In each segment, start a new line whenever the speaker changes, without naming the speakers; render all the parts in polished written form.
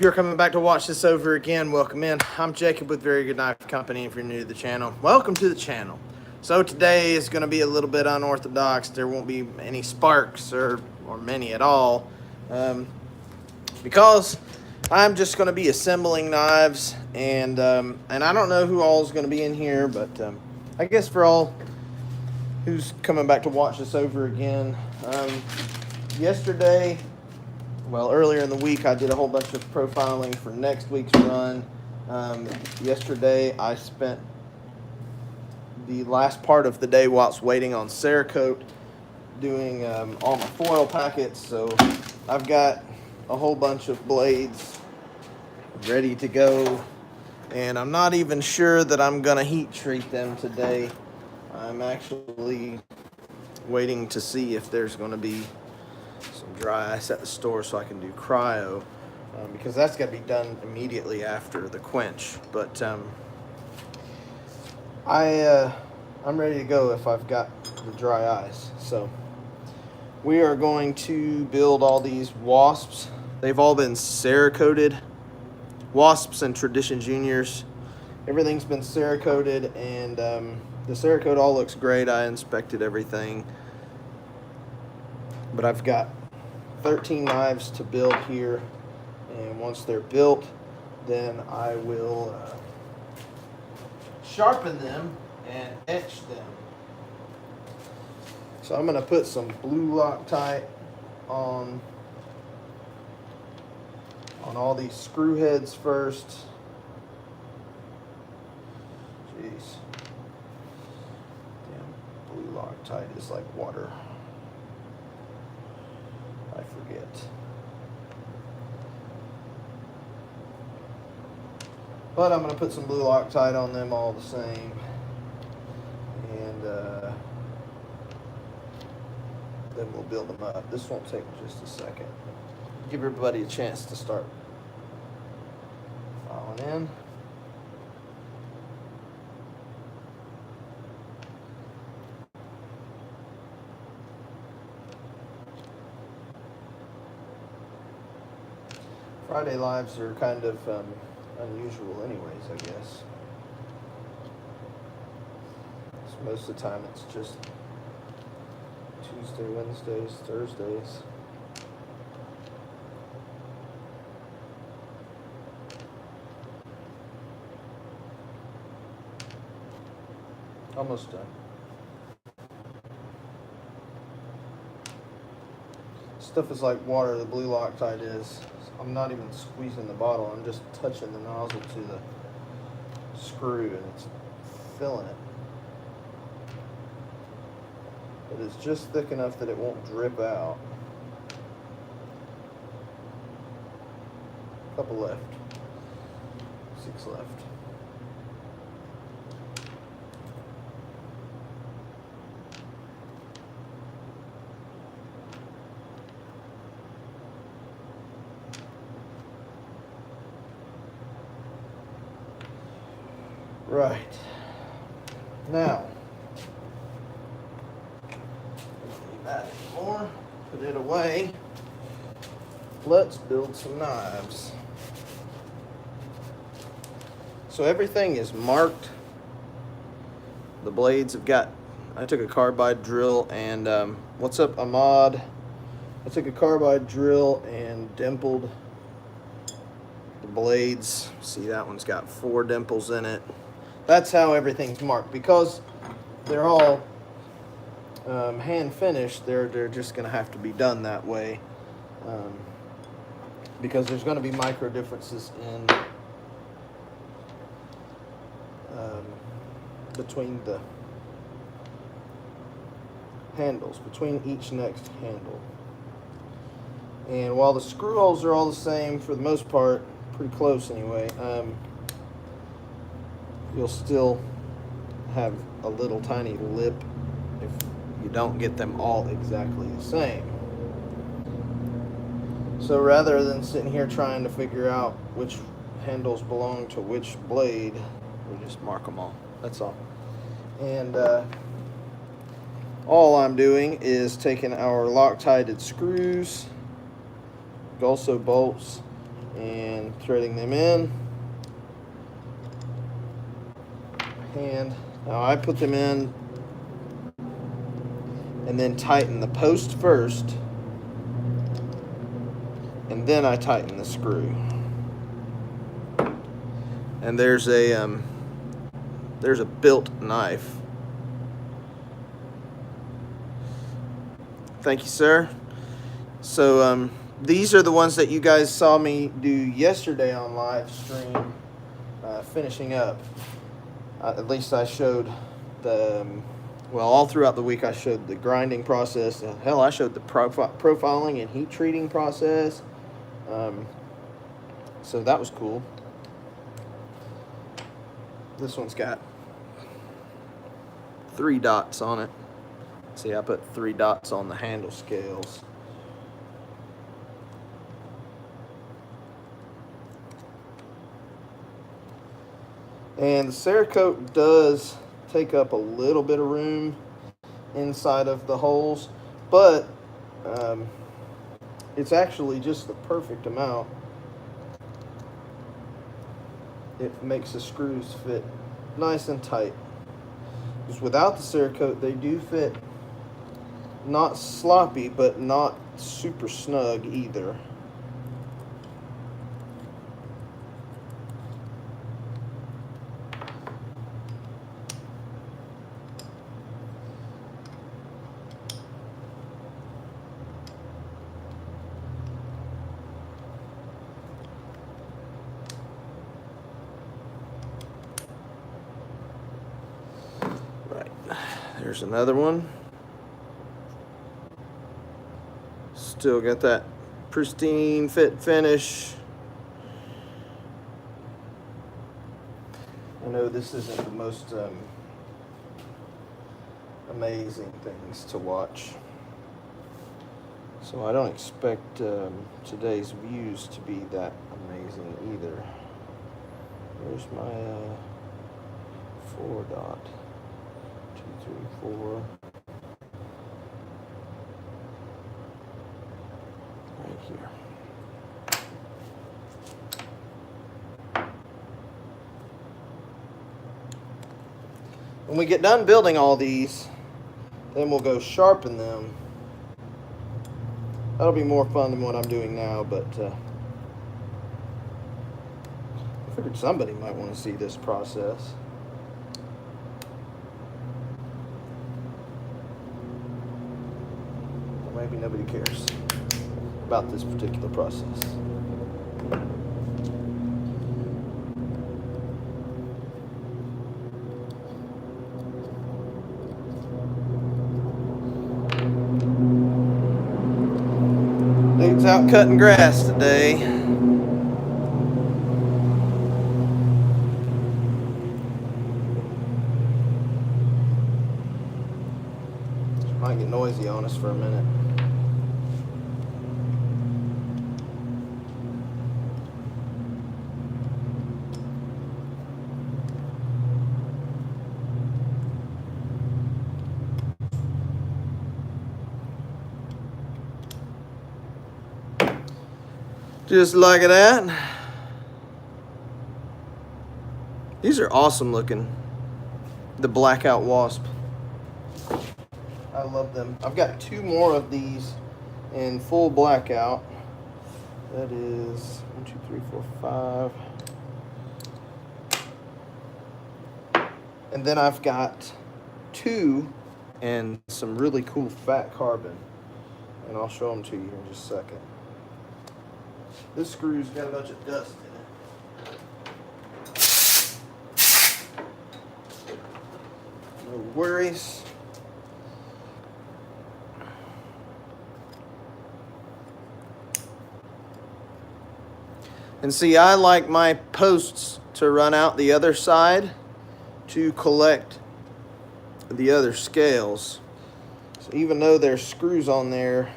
You're coming back to watch this over again, welcome in. I'm Jacob with Very Good Knife Company. If you're new to the channel, welcome to the channel. So today is going to be a little bit unorthodox. There won't be any sparks or many at all, because I'm just going to be assembling knives, and I don't know who all is going to be in here, but I guess for all who's coming back to watch this over again, earlier in the week, I did a whole bunch of profiling for next week's run. Yesterday, I spent the last part of the day whilst waiting on Cerakote doing all my foil packets. So I've got a whole bunch of blades ready to go, and I'm not even sure that I'm going to heat treat them today. I'm actually waiting to see if there's going to be some dry ice at the store so I can do cryo, because that's got to be done immediately after the quench. But I'm ready to go if I've got the dry ice. So we are going to build all these wasps. They've all been Cerakoted, wasps and Tradition Juniors. Everything's been Cerakoted, and the Cerakote all looks great. I inspected everything. But I've got 13 knives to build here, and once they're built, then I will sharpen them and etch them. So I'm going to put some blue Loctite on all these screw heads first. Jeez. Damn, blue Loctite is like water. I forget. But I'm going to put some blue Loctite on them all the same. And then we'll build them up. This won't take just a second. Give everybody a chance to start filing in. Friday lives are kind of unusual anyways, I guess. So most of the time it's just Tuesday, Wednesdays, Thursdays. Almost done. Stuff is like water, the blue Loctite is. I'm not even squeezing the bottle, I'm just touching the nozzle to the screw and it's filling it. But it's just thick enough that it won't drip out. A couple left. 6 left. Right. Now, don't need that anymore. Put it away. Let's build some knives. So everything is marked. The blades have got, I took a carbide drill and, what's up, Ahmad? I took a carbide drill and dimpled the blades. See, that one's got 4 dimples in it. That's how everything's marked, because they're all hand finished. They're just going to have to be done that way, because there's going to be micro differences in between the handles, between each next handle. And while the screw holes are all the same for the most part, pretty close anyway, you'll still have a little tiny lip if you don't get them all exactly the same. So rather than sitting here trying to figure out which handles belong to which blade, we just mark them all. That's all. And all I'm doing is taking our Loctited screws, also bolts, and threading them in. And now I put them in and then tighten the post first, and then I tighten the screw. And there's a built knife. Thank you, sir. So these are the ones that you guys saw me do yesterday on live stream, finishing up. At least I showed the, well, all throughout the week I showed the grinding process. Hell, I showed the profiling and heat treating process. So that was cool. This one's got 3 dots on it. See, I put 3 dots on the handle scales. And the Cerakote does take up a little bit of room inside of the holes, but it's actually just the perfect amount. It makes the screws fit nice and tight. Because without the Cerakote, they do fit not sloppy, but not super snug either. There's another one. Still got that pristine fit finish. I know this isn't the most amazing things to watch, so I don't expect today's views to be that amazing either. There's my 4 dot. 2, 3, 4. Right here. When we get done building all these, then we'll go sharpen them. That'll be more fun than what I'm doing now, but I figured somebody might want to see this process. Maybe nobody cares about this particular process. Dude's out cutting grass today. Might get noisy on us for a minute. Just like that. These are awesome looking. The blackout wasp. I love them. I've got 2 more of these in full blackout. That is 1, 2, 3, 4, 5. And then I've got 2 and some really cool fat carbon. And I'll show them to you in just a second. This screw's got a bunch of dust in it. No worries. And see, I like my posts to run out the other side to collect the other scales. So even though there's screws on there,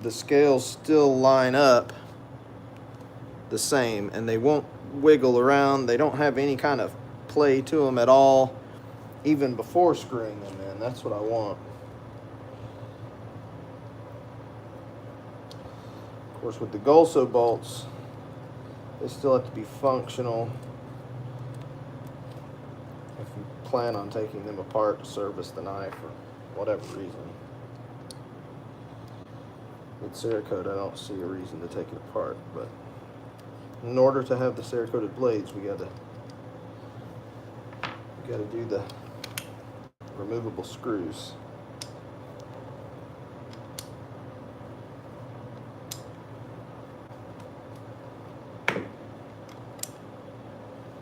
the scales still line up the same, and they won't wiggle around. They don't have any kind of play to them at all, even before screwing them in. That's what I want. Of course, with the Gulso bolts, they still have to be functional if you plan on taking them apart to service the knife for whatever reason. With Cerakote, I don't see a reason to take it apart, but in order to have the Cerakoted blades, we gotta do the removable screws.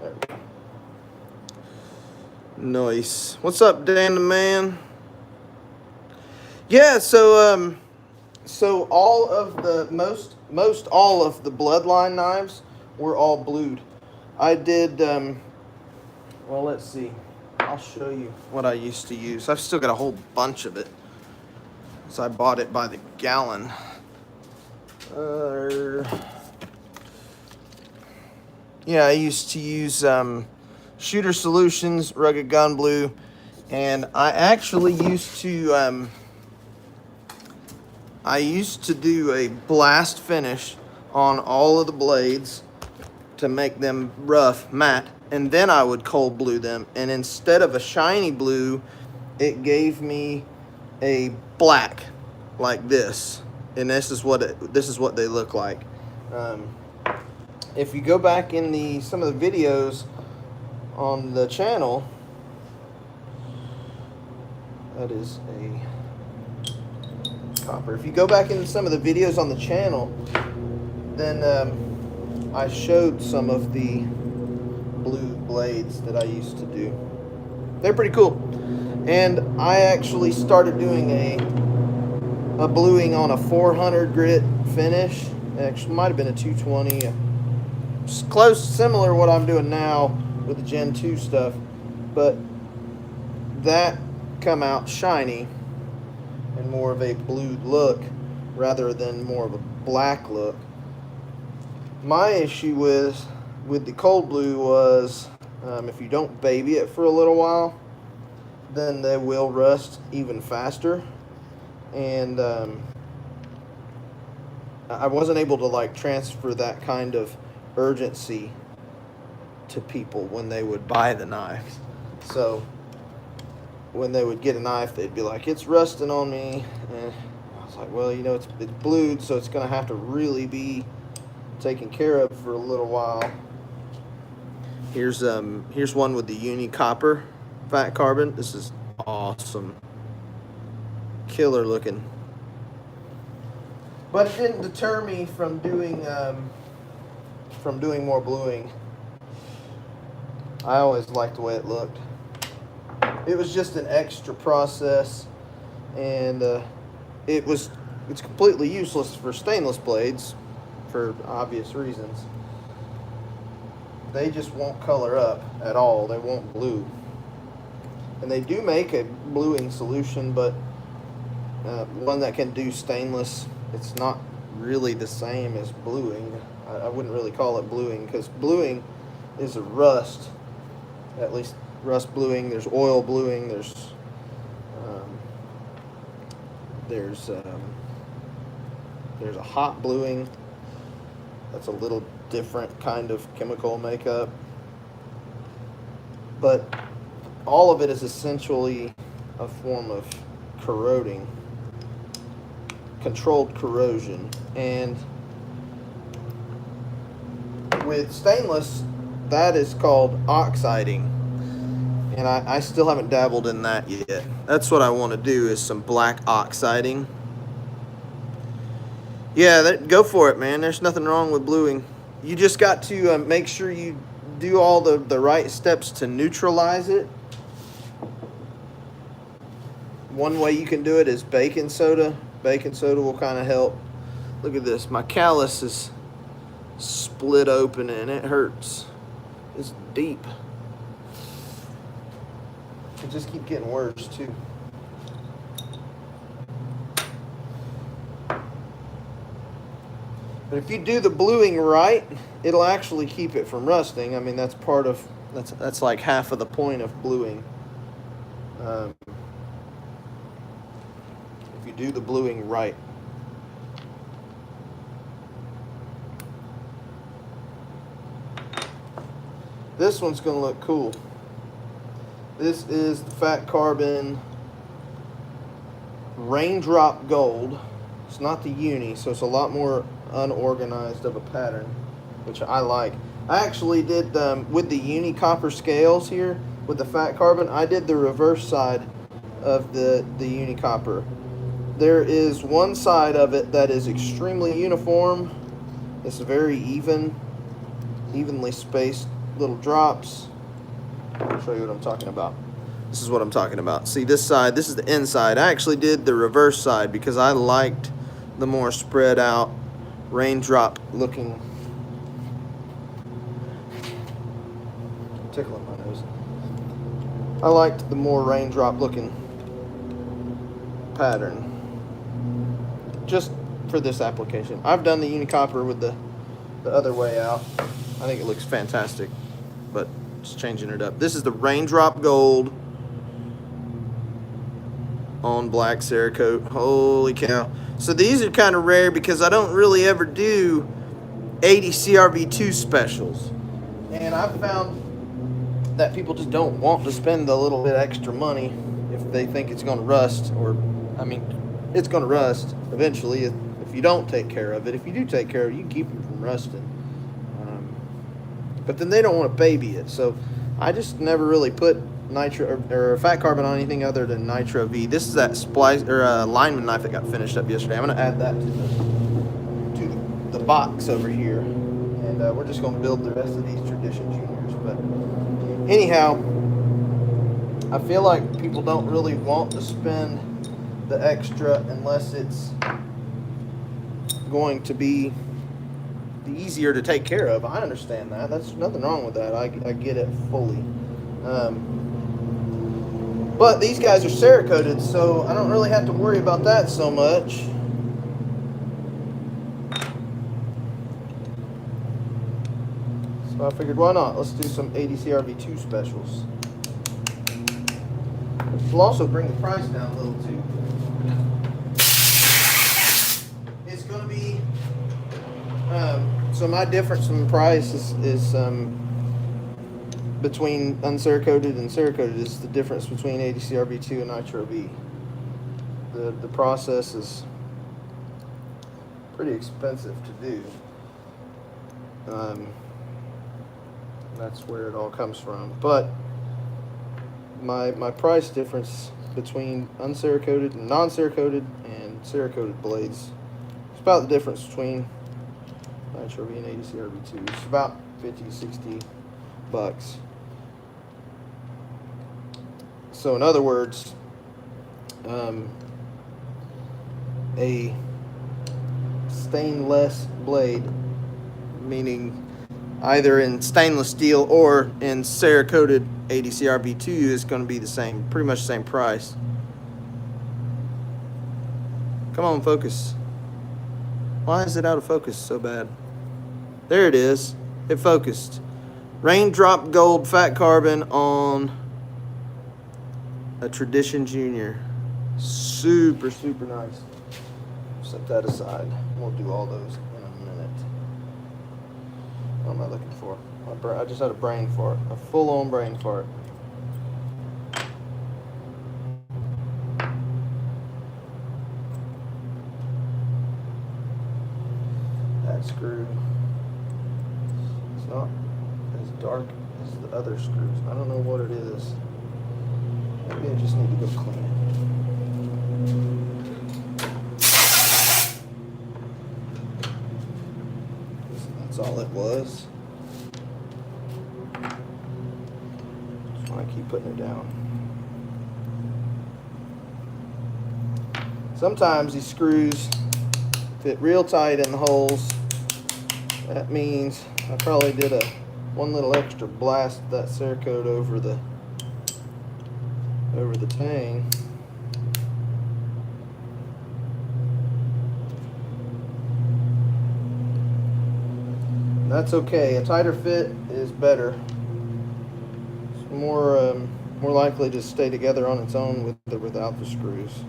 There we go. Nice. What's up, Dan the man? Yeah, so all of the most all of the Bloodline knives were all blued. I did well, let's see. I'll show you what I used to use. I've still got a whole bunch of it. So I bought it by the gallon. Yeah, I used to use Shooter Solutions Rugged Gun Blue, and I actually used to do a blast finish on all of the blades to make them rough, matte, and then I would cold blue them. And instead of a shiny blue, it gave me a black like this. And this is what they look like. If you go back in some of the videos on the channel, that is a copper. If you go back in some of the videos on the channel, then I showed some of the blue blades that I used to do. They're pretty cool. And I actually started doing a bluing on a 400 grit finish. Actually, might have been a 220. It's close, similar to what I'm doing now with the Gen 2 stuff, but that come out shiny and more of a blued look rather than more of a black look. My issue with the cold blue was if you don't baby it for a little while, then they will rust even faster. And I wasn't able to like transfer that kind of urgency to people when they would buy the knives. So when they would get a knife, they'd be like, "It's rusting on me," and I was like, "Well, you know, it's blued, so it's gonna have to really be taken care of for a little while." Here's one with the uni copper fat carbon. This is awesome, killer looking. But it didn't deter me from doing more bluing. I always liked the way it looked. It was just an extra process, and it's completely useless for stainless blades for obvious reasons. They just won't color up at all. They won't blue. And they do make a bluing solution, but one that can do stainless. It's not really the same as bluing. I wouldn't really call it bluing, because bluing is a rust, at least rust bluing. There's oil bluing. There's a hot bluing. That's a little different kind of chemical makeup. But all of it is essentially a form of corroding, controlled corrosion. And with stainless, that is called oxiding. And I still haven't dabbled in that yet. That's what I want to do, is some black oxiding. Yeah, go for it, man. There's nothing wrong with bluing. You just got to make sure you do all the right steps to neutralize it. One way you can do it is baking soda. Baking soda will kind of help. Look at this. My callus is split open and it hurts. It's deep. It just keeps getting worse too. But if you do the bluing right, it'll actually keep it from rusting. I mean, that's like half of the point of bluing. If you do the bluing right. This one's going to look cool. This is the Fat Carbon Raindrop Gold. It's not the uni, so it's a lot more unorganized of a pattern, which I like. I actually did with the uni copper scales here with the Fat Carbon. I did the reverse side of the uni copper. There is one side of it that is extremely uniform. It's very evenly spaced little drops. I'll show you what I'm talking about. This is what I'm talking about. See this side, this is the inside. I actually did the reverse side because I liked the more spread out raindrop looking. Tickling my nose. I liked the more raindrop looking pattern just for this application. I've done the unicopper with the other way out. I think it looks fantastic, but just changing it up. This is the Raindrop Gold on black Cerakote. Holy cow. So these are kind of rare because I don't really ever do 80 CRV2 specials. And I've found that people just don't want to spend the little bit extra money if they think it's going to rust. Or, I mean, it's going to rust eventually if you don't take care of it. If you do take care of it, you can keep it from rusting. But then they don't want to baby it. So I just never really put nitro or Fat Carbon on anything other than Nitro V. This is that splice or lineman knife that got finished up yesterday. I'm going to add that to the box over here, and we're just going to build the rest of these Tradition Juniors. But anyhow, I feel like people don't really want to spend the extra unless it's going to be easier to take care of. I understand that. That's nothing wrong with that. I get it fully. But these guys are Cerakoted, so I don't really have to worry about that so much. So I figured, why not? Let's do some 80 CRV2 specials. Which will also bring the price down a little too. It's going to be so my difference in price is between uncerakoted and cerakoted is the difference between 80 CRV2 and Nitro V. The process is pretty expensive to do. That's where it all comes from. But my price difference between uncerakoted and non-cerakoted and cerakoted blades is about the difference between Nitro V and 80 CRV2. It's about 50, 60 bucks. So in other words, a stainless blade, meaning either in stainless steel or in cerakoted 80 CRV2, is going to be the same, pretty much the same price. Come on, focus. Why is it out of focus so bad? There it is. It focused. Raindrop Gold Fat Carbon on a Tradition Junior. Super, super nice. Set that aside. We'll do all those in a minute. What am I looking for? I just had a brain fart. A full-on brain fart. That screw. It's not as dark as the other screws. I don't know what it is. Maybe I just need to go clean it. That's all it was. That's why I keep putting it down. Sometimes these screws fit real tight in the holes. That means I probably did one little extra blast of that Cerakote over the tang. That's okay. A tighter fit is better. It's more likely to stay together on its own with or without the screws.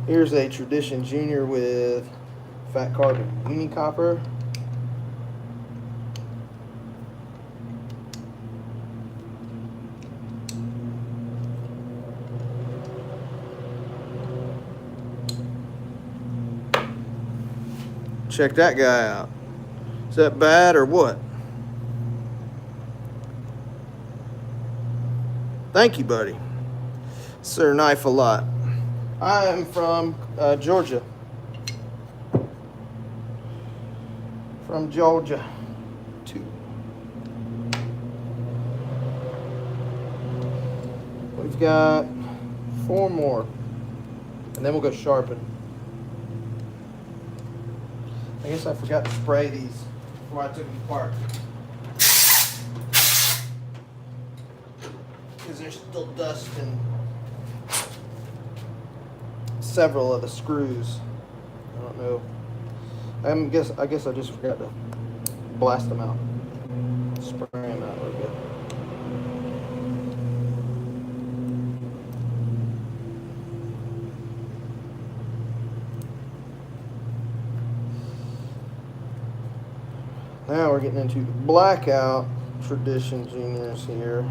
Here's a Tradition Junior with fat carbon uni copper. Check that guy out. Is that bad or what? Thank you, buddy. Sir, knife a lot. I am from Georgia. From Georgia, too. We've got 4 more, and then we'll go sharpen. I guess I forgot to spray these before I took them apart, because there's still dust in several of the screws. I don't know. I guess I just forgot to blast them out. Spray them out a little bit. Now we're getting into the blackout Tradition Juniors here.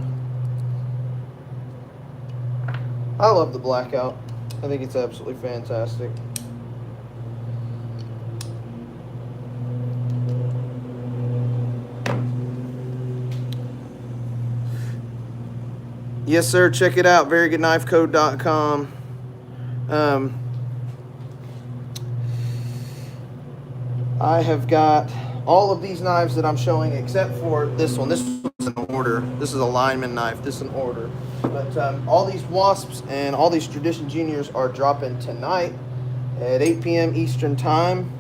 I love the blackout. I think it's absolutely fantastic. Yes, sir. Check it out. VeryGoodKnifeCode.com. I have got all of these knives that I'm showing except for this one. This was an order. This is a lineman knife. This is an order. But all these Wasps and all these Tradition Juniors are dropping tonight at 8 p.m. Eastern Time.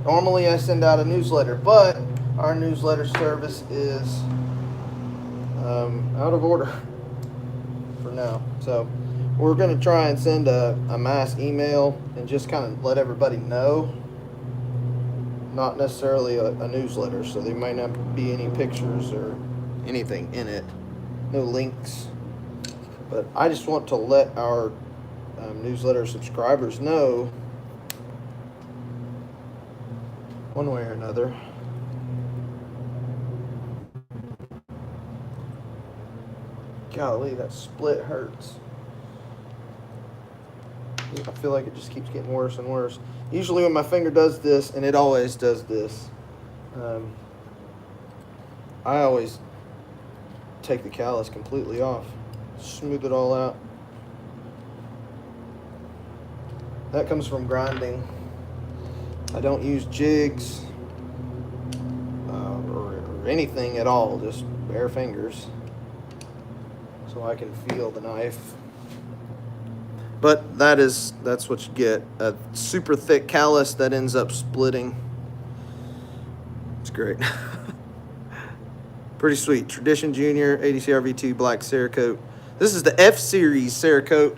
Normally I send out a newsletter, but our newsletter service is out of order for now. So we're going to try and send a mass email and just kind of let everybody know. Not necessarily a newsletter, so there might not be any pictures or anything in it. No links. But I just want to let our newsletter subscribers know one way or another. Golly, that split hurts. I feel like it just keeps getting worse and worse. Usually when my finger does this, and it always does this, I always take the callus completely off. Smooth it all out. That comes from grinding. I don't use jigs or anything at all, just bare fingers, so I can feel the knife. But that's what you get. A super thick callus that ends up splitting. It's great. Pretty sweet. Tradition Junior, ADCRV2 black Cerakote. This is the F Series Cerakote.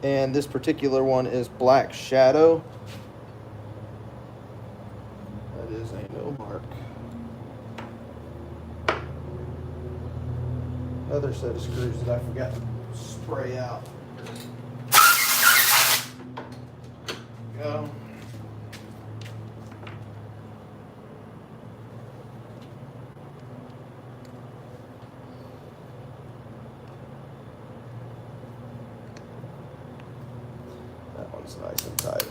And this particular one is Black Shadow. That is a no mark. Another set of screws that I forgot to spray out. Go. That one's nice and tight.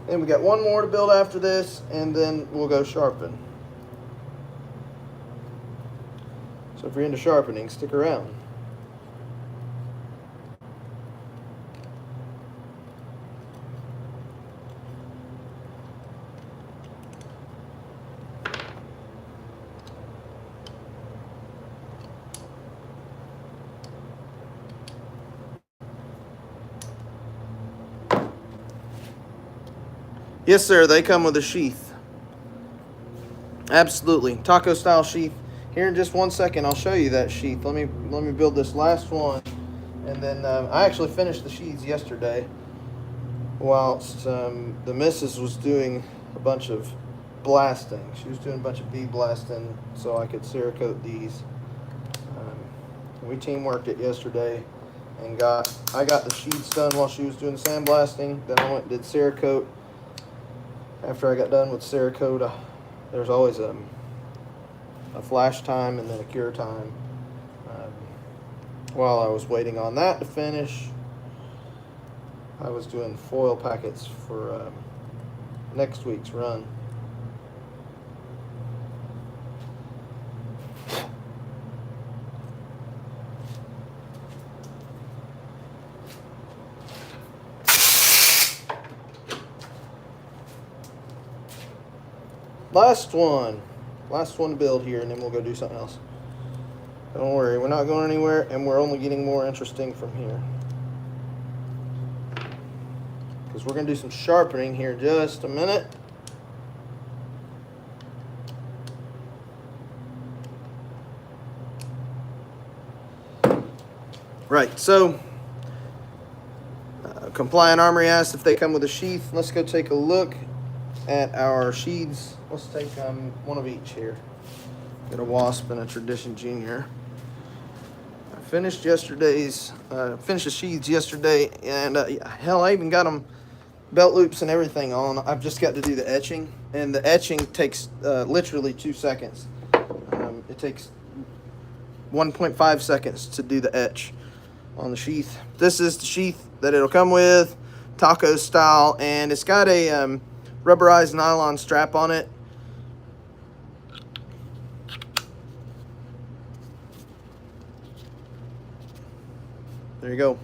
And we got one more to build after this, and then we'll go sharpen. So if you're into sharpening, stick around. Yes, sir, they come with a sheath. Absolutely. Taco style sheath. Here in just 1 second, I'll show you that sheath. Let me build this last one, and then I actually finished the sheaths yesterday, whilst the missus was doing a bunch of blasting. She was doing a bunch of bead blasting so I could Cerakote these. We teamworked it yesterday, and I got the sheets done while she was doing sandblasting. Then I went and did Cerakote. After I got done with Cerakote, there's always a flash time and then a cure time. While I was waiting on that to finish, I was doing foil packets for next week's run. Last one to build here, and then we'll go do something else. Don't worry, we're not going anywhere, and we're only getting more interesting from here. Because we're going to do some sharpening here in just a minute. Right, so Compliant Armory asked if they come with a sheath. Let's go take a look at our sheaths. Let's take one of each here. Get a Wasp and a Tradition Junior. I finished the sheaths yesterday, and hell, I even got them belt loops and everything on. I've just got to do the etching, and the etching takes literally 2 seconds. It takes 1.5 seconds to do the etch on the sheath. This is the sheath that it'll come with, taco style, and it's got a rubberized nylon strap on it. There you go.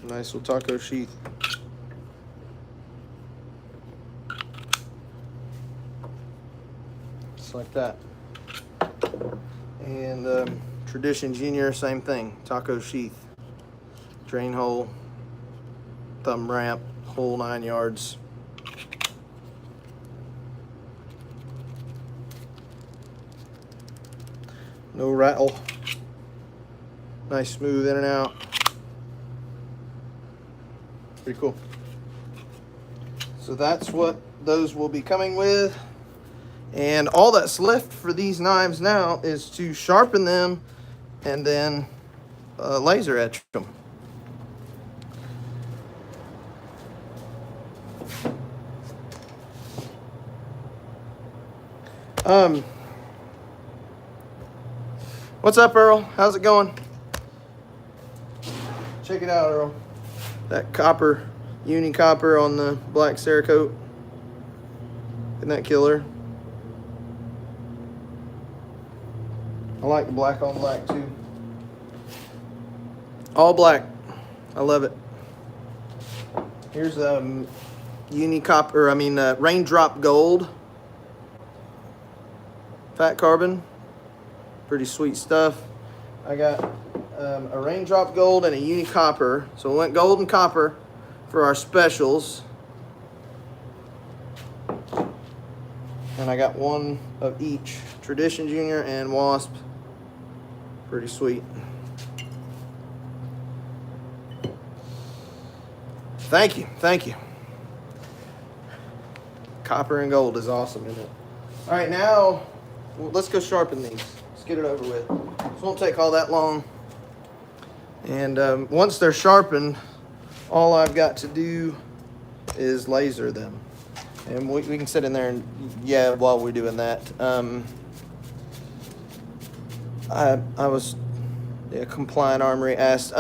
Nice little taco sheath. Just like that. And Tradition Junior, same thing. Taco sheath. Drain hole. Thumb ramp. Whole 9 yards. No rattle. Nice smooth in and out. Pretty cool. So that's what those will be coming with. And all that's left for these knives now is to sharpen them and then laser etch them. What's up, Earl? How's it going? Check it out, Earl. That copper, uni copper on the black Cerakote. Isn't that killer? I like the black on black too. All black. I love it. Here's uni copper, raindrop gold. Fat carbon. Pretty sweet stuff. I got a raindrop gold and a uni copper. So we went gold and copper for our specials. And I got one of each. Tradition Junior and Wasp. Pretty sweet. Thank you, thank you. Copper and gold is awesome, isn't it? All right, now let's go sharpen these. Let's get it over with. This won't take all that long. And once they're sharpened, all I've got to do is laser them. And we can sit in there and, while we're doing that. Compliant Armory asked,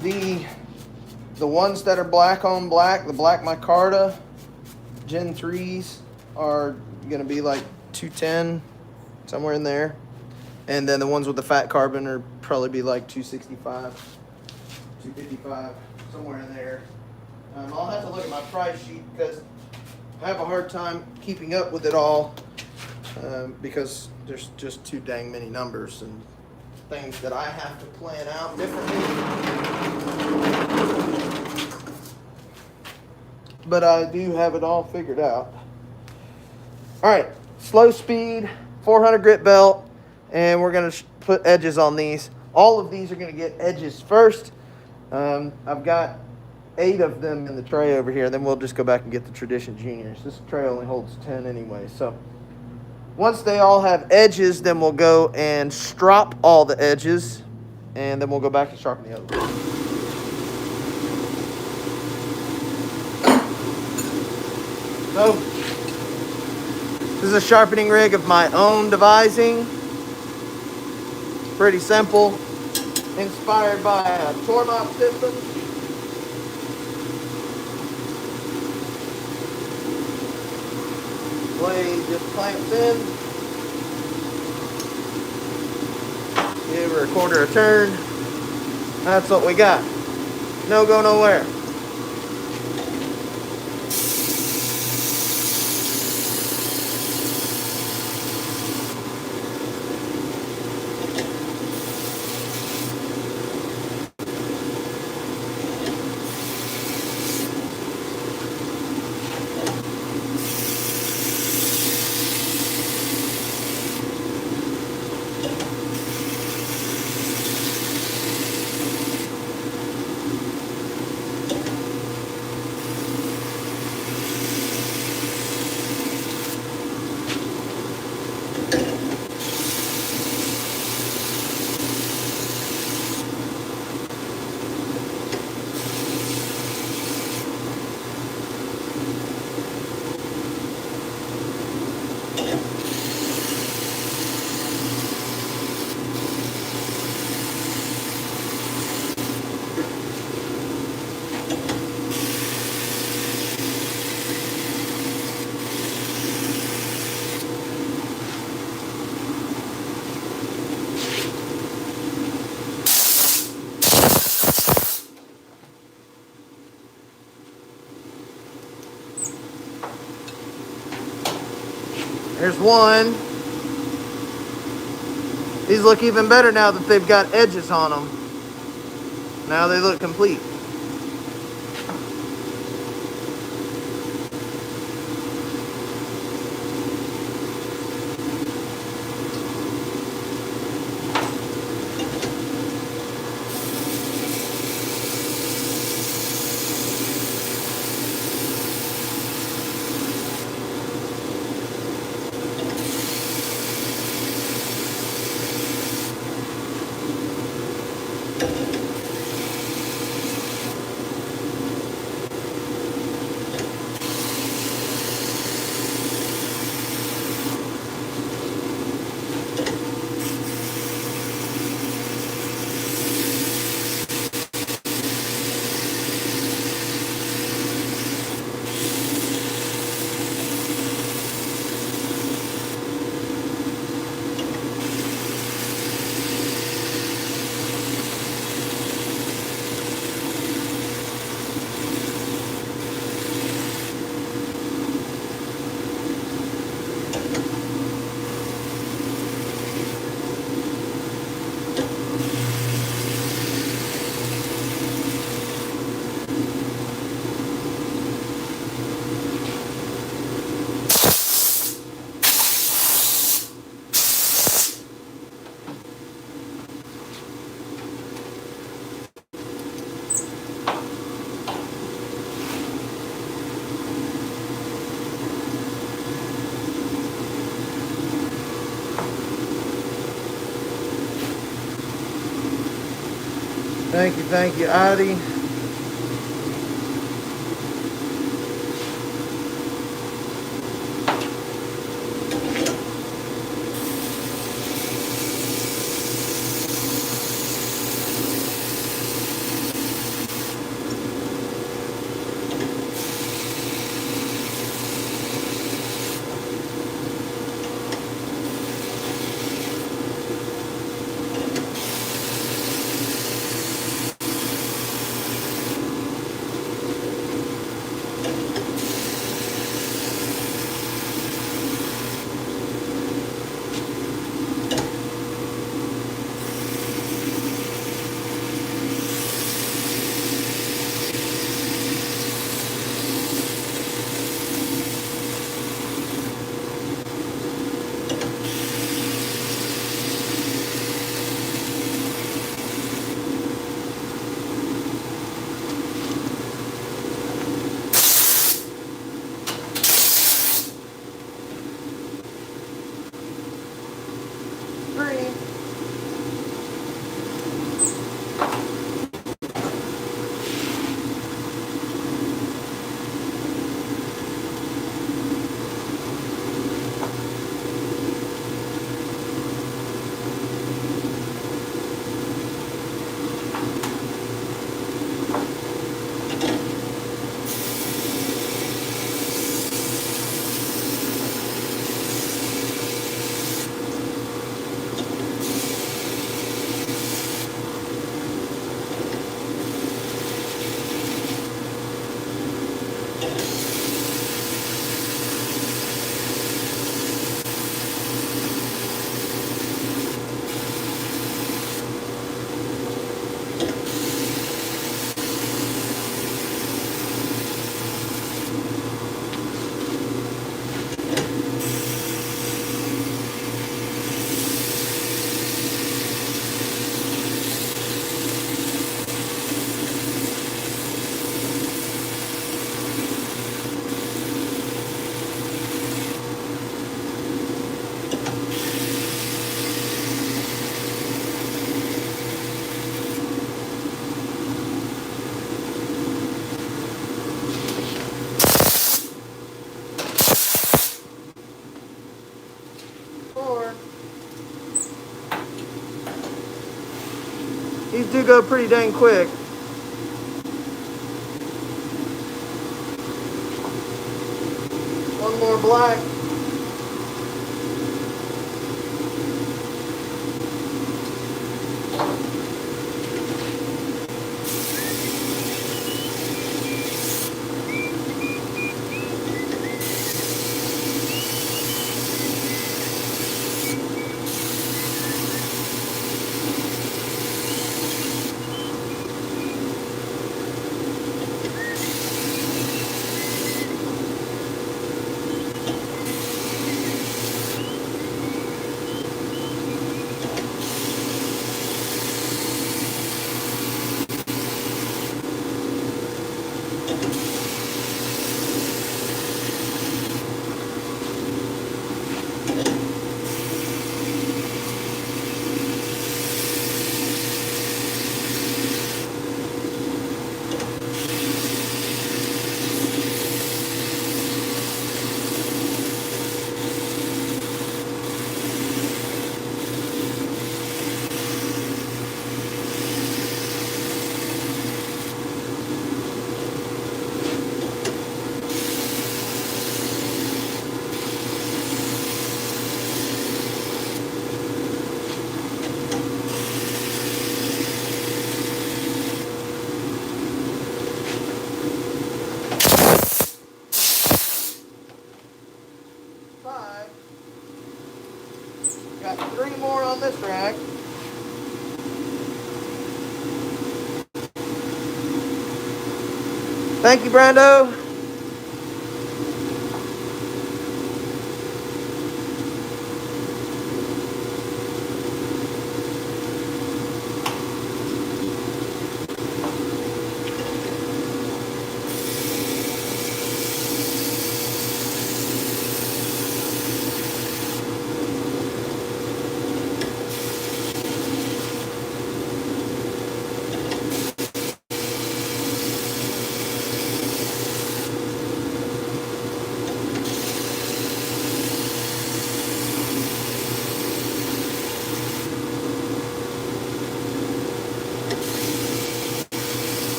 the ones that are black on black, the black micarta Gen 3s are going to be like 210, somewhere in there. And then the ones with the fat carbon are probably be like 265, 255, somewhere in there. I'll have to look at my price sheet because I have a hard time keeping up with it all because there's just too dang many numbers and things that I have to plan out differently. But I do have it all figured out. All right, slow speed, 400 grit belt, and we're going to put edges on these. All of these are going to get edges first. I've got 8 of them in the tray over here. Then we'll just go back and get the Tradition Juniors. This tray only holds 10 anyway. So once they all have edges, then we'll go and strop all the edges, and then we'll go back and sharpen the other one. So this is a sharpening rig of my own devising. Pretty simple. Inspired by a Tormach system. Blade just clamps in. Give her a quarter a turn. That's what we got. No go nowhere. There's one. These look even better now that they've got edges on them. Now they look complete. Thank you, Adi. These do go pretty dang quick. One more black. Got 3 more on this rack. Thank you, Brando.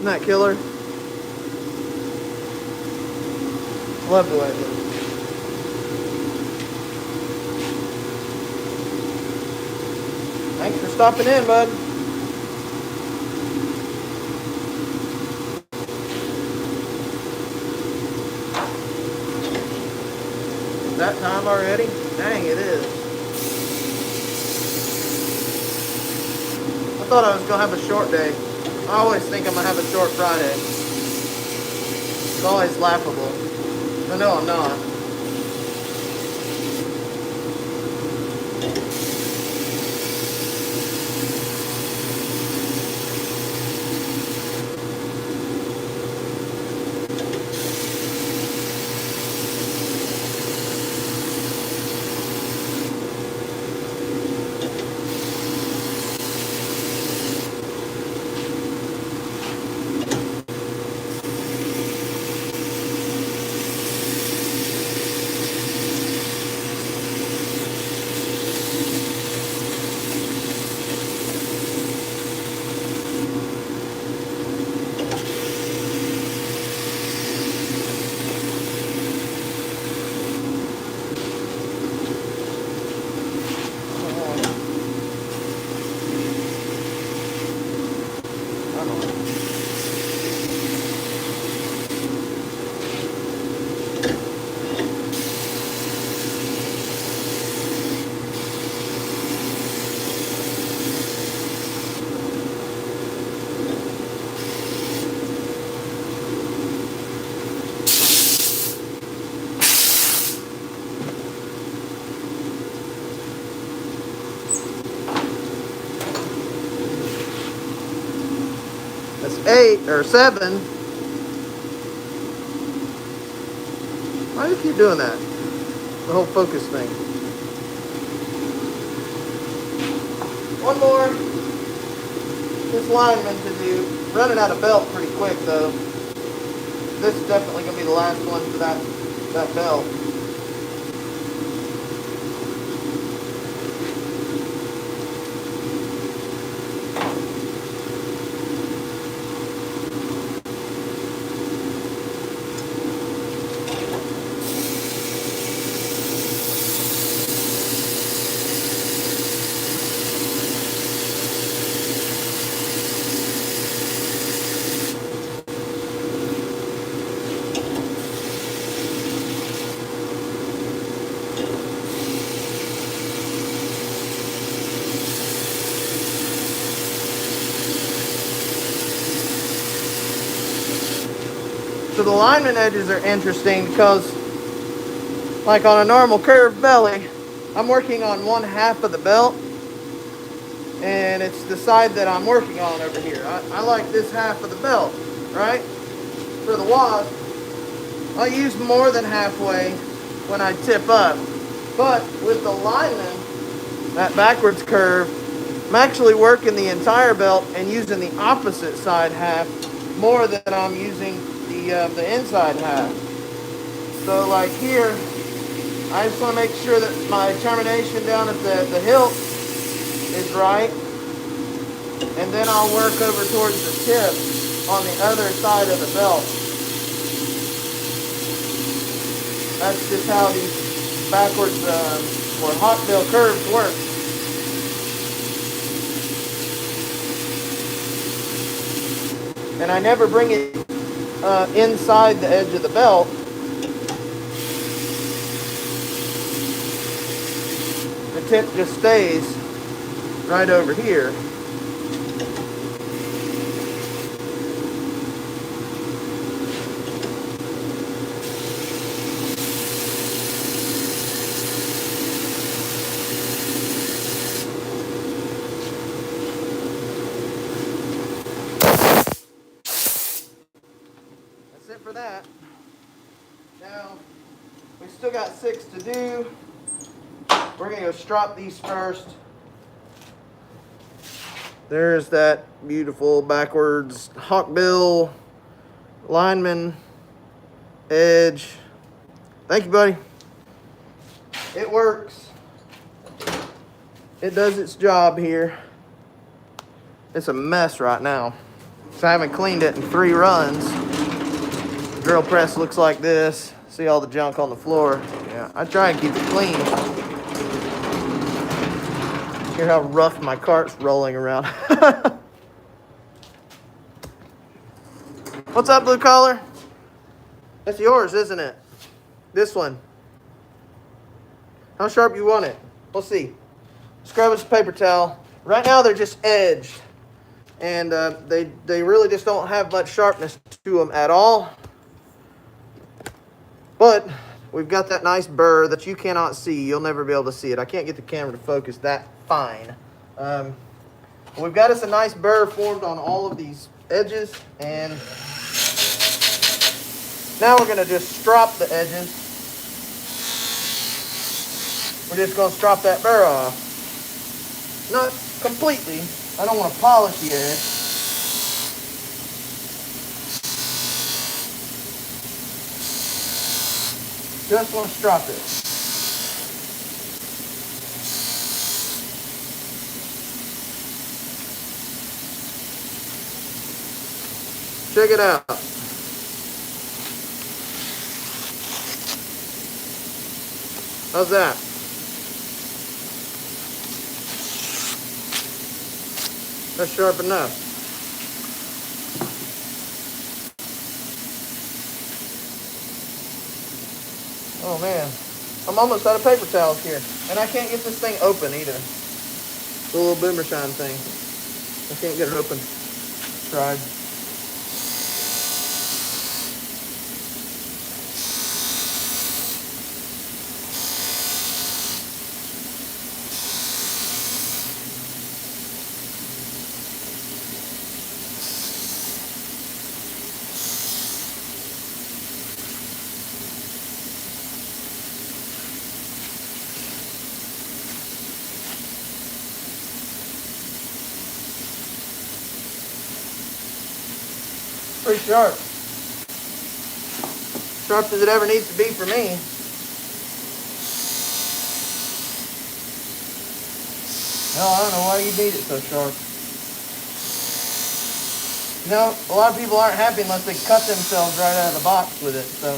Isn't that killer? Love the way it looks. Thanks for stopping in, bud. Is that time already? Dang, it is. I thought I was going to have a short day. I always think I'm going to have a short Friday. It's always laughable. But no, I'm not. That's 8 or 7. Why do you keep doing that? The whole focus thing. One more. This lineman to do. Running out of belt pretty quick though. This is definitely gonna be the last one for that belt. So the alignment edges are interesting because, like on a normal curved belly, I'm working on one half of the belt, and it's the side that I'm working on over here. I like this half of the belt, right? For the wasp, I'll use more than halfway when I tip up. But with the lineman, that backwards curve, I'm actually working the entire belt and using the opposite side half more than I'm using the inside half. So like here, I just want to make sure that my termination down at the hilt is right, and then I'll work over towards the tip on the other side of the belt. That's just how these backwards or hot bill curves work. And I never bring it inside the edge of the belt. The tip just stays right over here. That's it for that. Now, we still got 6 to do. We're going to go strop these first. There's that beautiful backwards hawkbill lineman edge. Thank you, buddy. It works. It does its job here. It's a mess right now. So I haven't cleaned it in 3 runs. Drill press looks like this. See all the junk on the floor. Yeah, I try and keep it clean. Hear how rough my cart's rolling around. What's up, blue collar? That's yours, isn't it? This one. How sharp you want it? We'll see. Scrub with a paper towel. Right now they're just edged. And they really just don't have much sharpness to them at all. But we've got that nice burr that you cannot see. You'll never be able to see it. I can't get the camera to focus that fine. We've got us a nice burr formed on all of these edges. And now we're going to just strop the edges. We're just going to strop that burr off. Not completely. I don't want to polish the edge. Just want to strop it. Check it out. How's that? That's sharp enough. Oh man, I'm almost out of paper towels here. And I can't get this thing open either. The little boomer shine thing. I can't get it open. Tried. pretty sharp. Sharp as it ever needs to be for me. Hell, I don't know why you need it so sharp. You know, a lot of people aren't happy unless they cut themselves right out of the box with it, so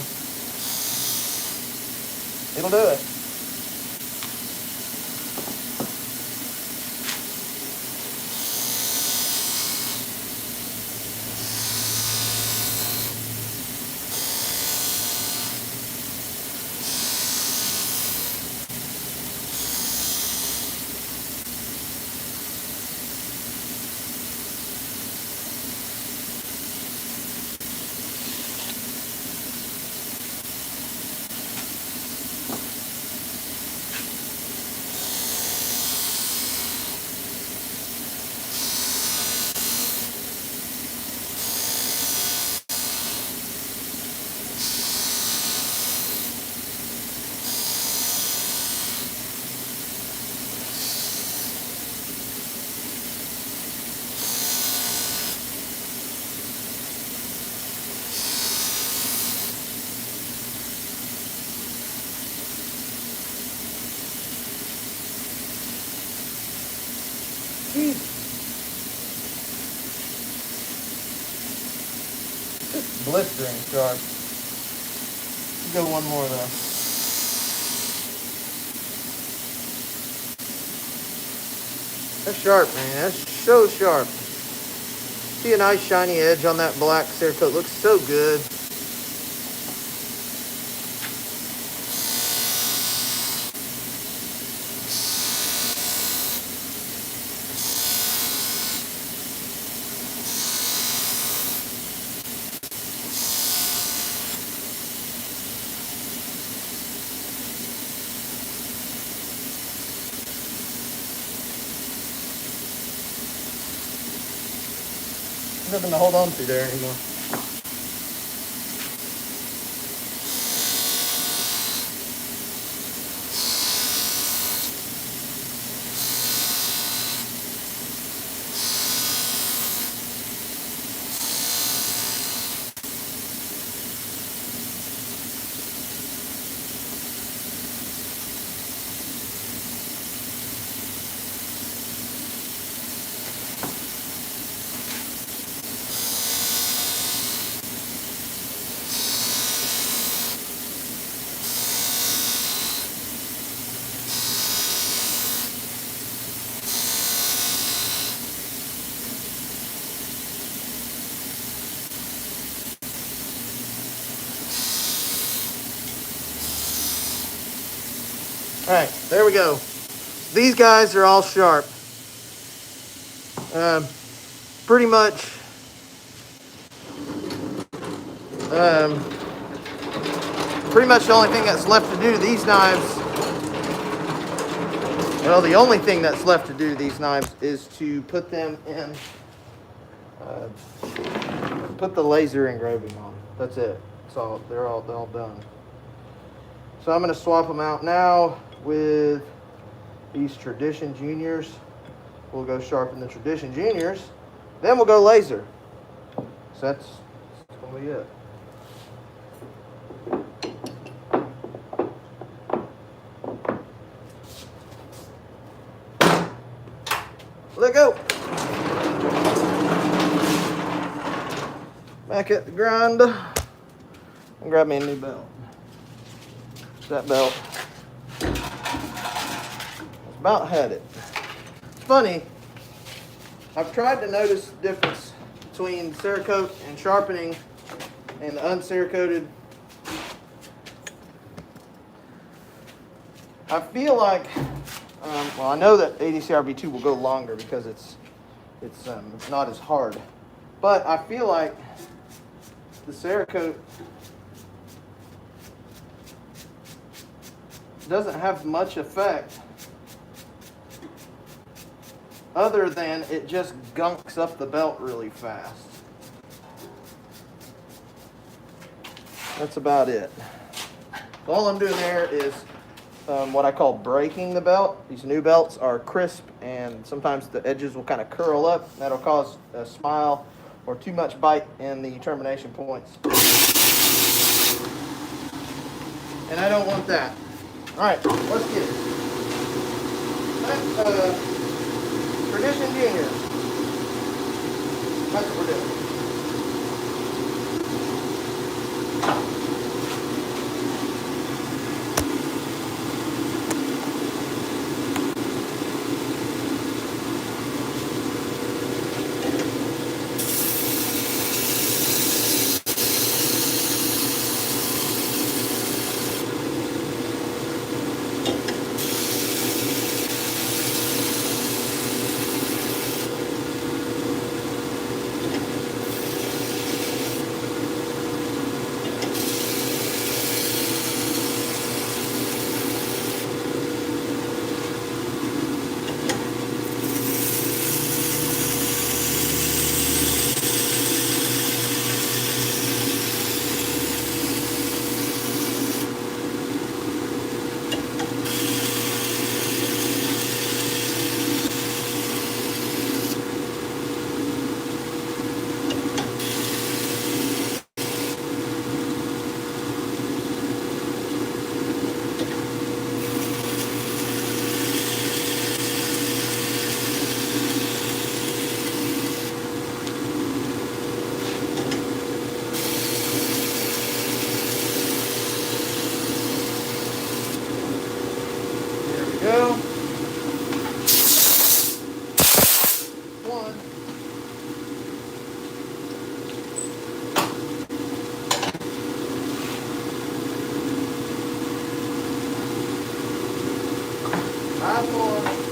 it'll do it. It's blistering sharp. Let's go one more though. That's sharp, man. That's so sharp. See a nice shiny edge on that black Cerakote. Looks so good. There's nothing to hold on to there anymore. All right, there we go. These guys are all sharp. Pretty much the only thing that's left to do to these knives, well, the only thing that's left to do to these knives is to put them in, put the laser engraving on. That's it. That's all. They're all done. So I'm going to swap them out now with these Tradition Juniors. We'll go sharpen the Tradition Juniors. Then we'll go laser. So that's going to be it. Let go. Back at the grind. And grab me a new belt. That belt. It's about had it. It's funny. I've tried to notice the difference between Cerakote and Sharpening and the uncerakoted. I feel like, well, I know that ADCRV2 will go longer because it's not as hard, but I feel like the Cerakote doesn't have much effect other than it just gunks up the belt really fast. That's about it. All I'm doing there is what I call breaking the belt. These new belts are crisp and sometimes the edges will kind of curl up. That'll cause a smile or too much bite in the termination points. And I don't want that. All right, let's get it. Tradition Junior. That's what we're doing. Go. One. Last one.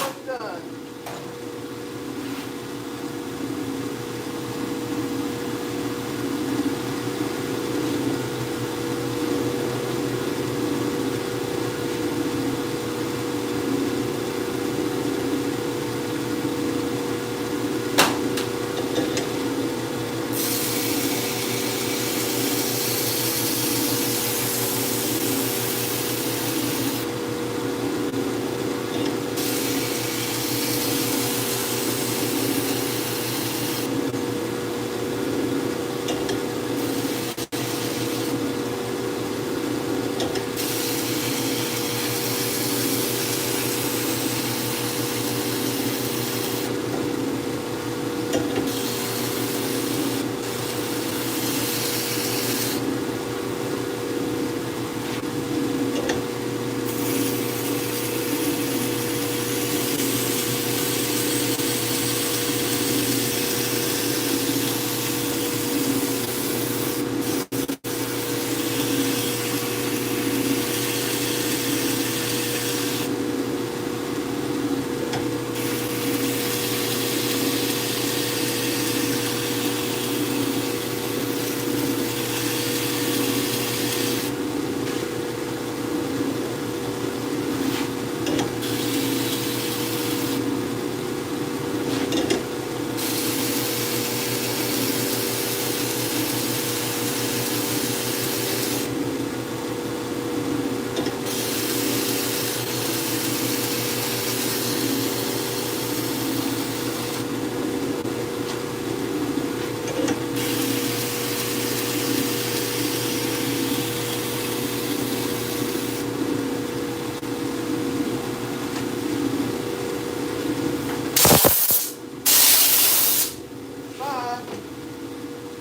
almost done.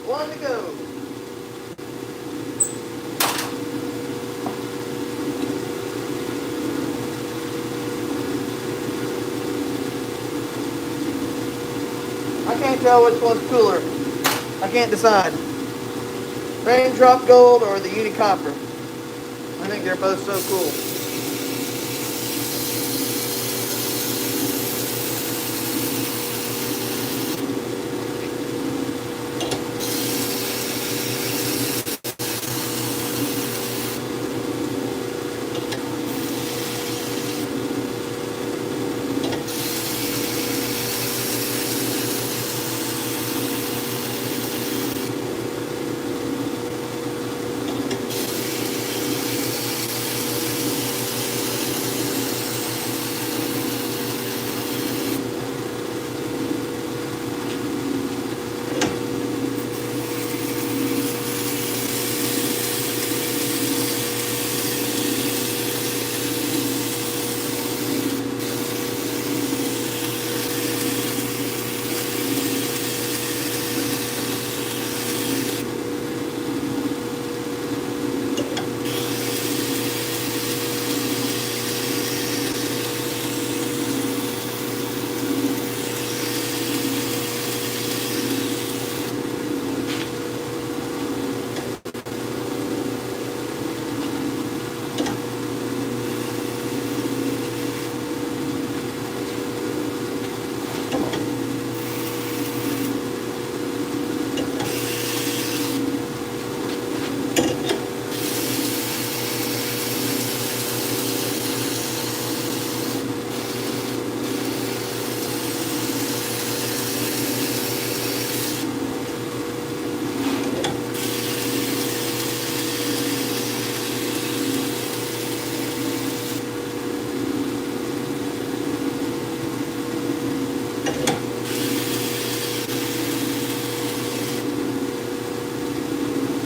One to go. I can't tell which one's cooler. I can't decide. Raindrop Gold or the Uni Copper. I think they're both so cool.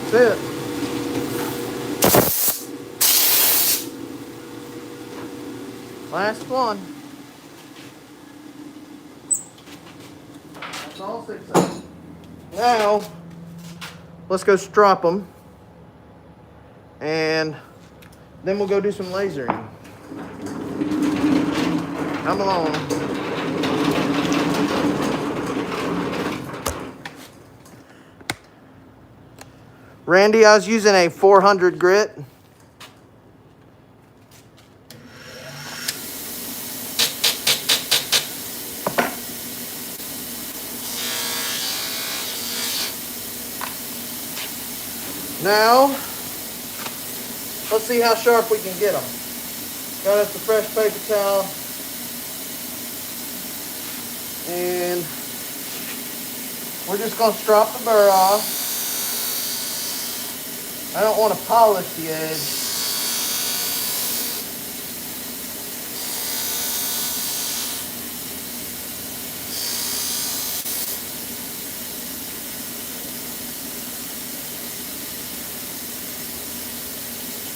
That's it. Last one. That's all 6 of them. Now, let's go strop them. And then we'll go do some lasering. Come along. Randy, I was using a 400 grit. Now, let's see how sharp we can get them. Got us a fresh paper towel. And we're just going to strop the burr off. I don't want to polish the edge.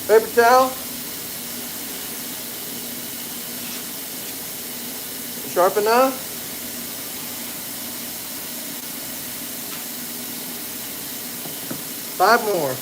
Paper towel. Sharpen knife. Five more.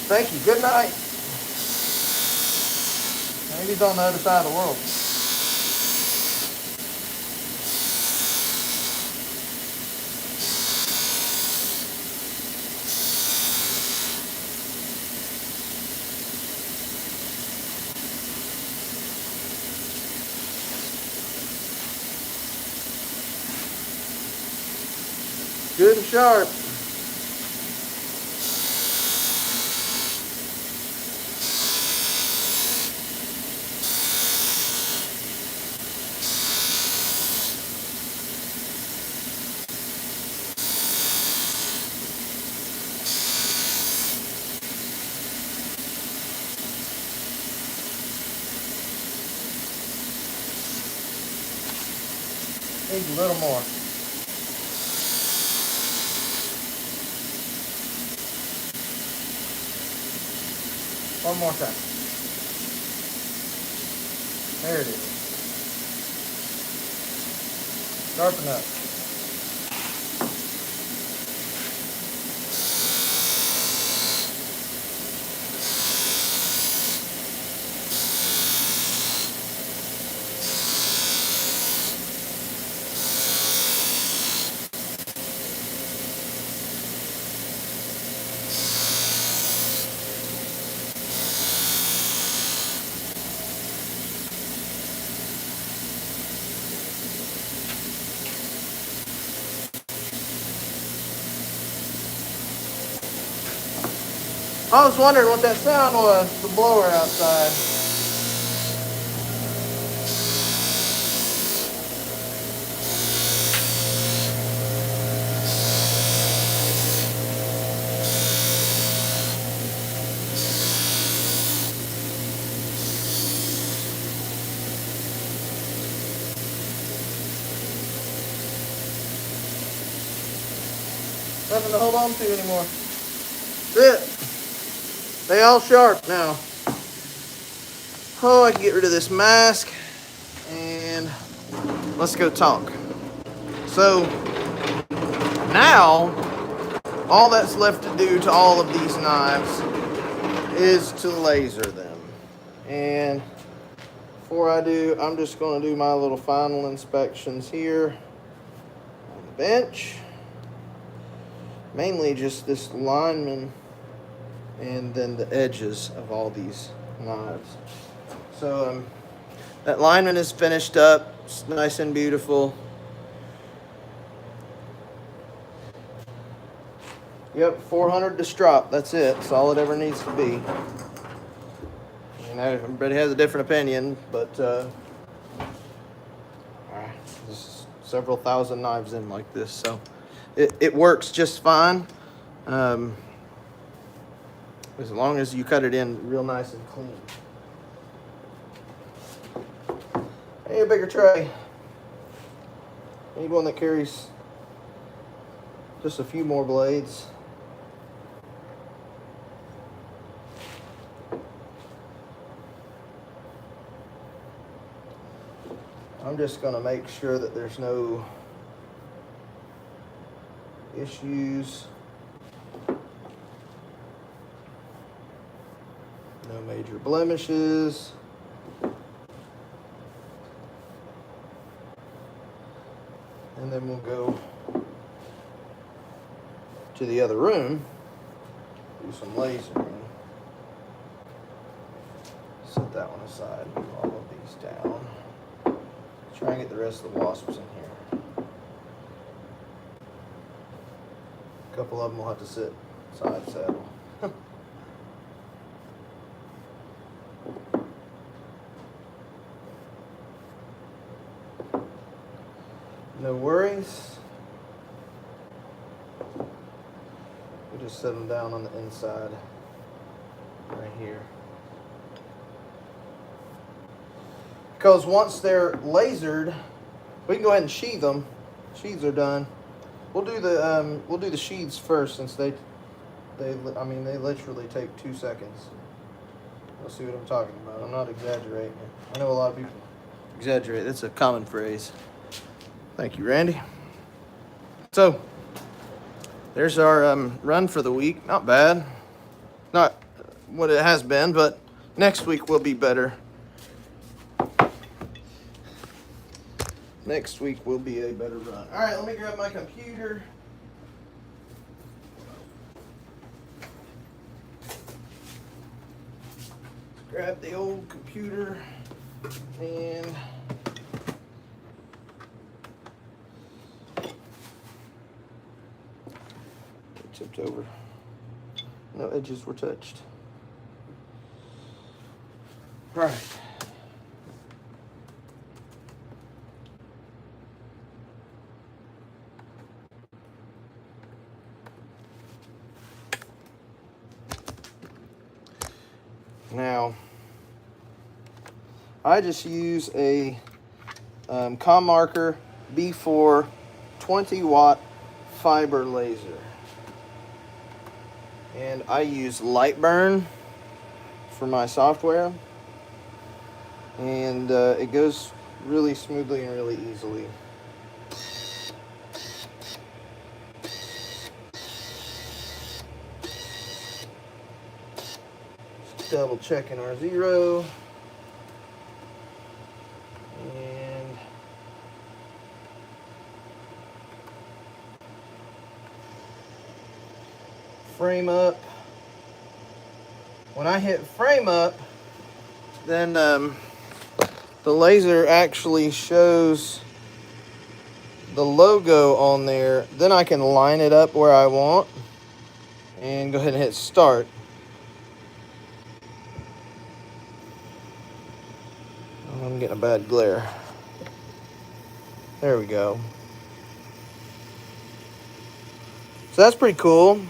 Thank you. Good night. Maybe he's on the other side of the world. Good and sharp. Needs a little more. One more time. There it is. Sharpen up. I was wondering what that sound was, the blower outside. Nothing to hold on to anymore. That's it. They all sharp now. Oh, I can get rid of this mask and let's go talk. So now all that's left to do to all of these knives is to laser them. And before I do, I'm just going to do my little final inspections here on the bench. Mainly just this lineman and then the edges of all these knives. So that lineman is finished up. It's nice and beautiful. Yep, 400 to strop. That's it. That's all it ever needs to be. You know, everybody has a different opinion, but there's several thousand knives in like this, so it works just fine. As long as you cut it in real nice and clean. Hey, a bigger tray. Need one that carries just a few more blades. I'm just going to make sure that there's no issues. No major blemishes. And then we'll go to the other room, do some lasering. Set that one aside, move all of these down. Try and get the rest of the wasps in here. A couple of them will have to sit side saddle. No worries. We just set them down on the inside, right here. Because once they're lasered, we can go ahead and sheathe them. Sheaths are done. We'll do the sheaths first, since they literally take 2 seconds. You'll see what I'm talking about. I'm not exaggerating. I know a lot of people exaggerate. That's a common phrase. Thank you, Randy. So, there's our run for the week. Not bad. Not what it has been, but next week will be better. Next week will be a better run. All right, let me grab my computer. Grab the old computer and tipped over. No edges were touched. All right. Now, I just use a Com Marker B4 20-watt fiber laser. And I use Lightburn for my software. And it goes really smoothly and really easily. Just double checking our zero. And frame up. When I hit frame up, then the laser actually shows the logo on there. Then I can line it up where I want and go ahead and hit start. I'm getting a bad glare. There we go. So that's pretty cool.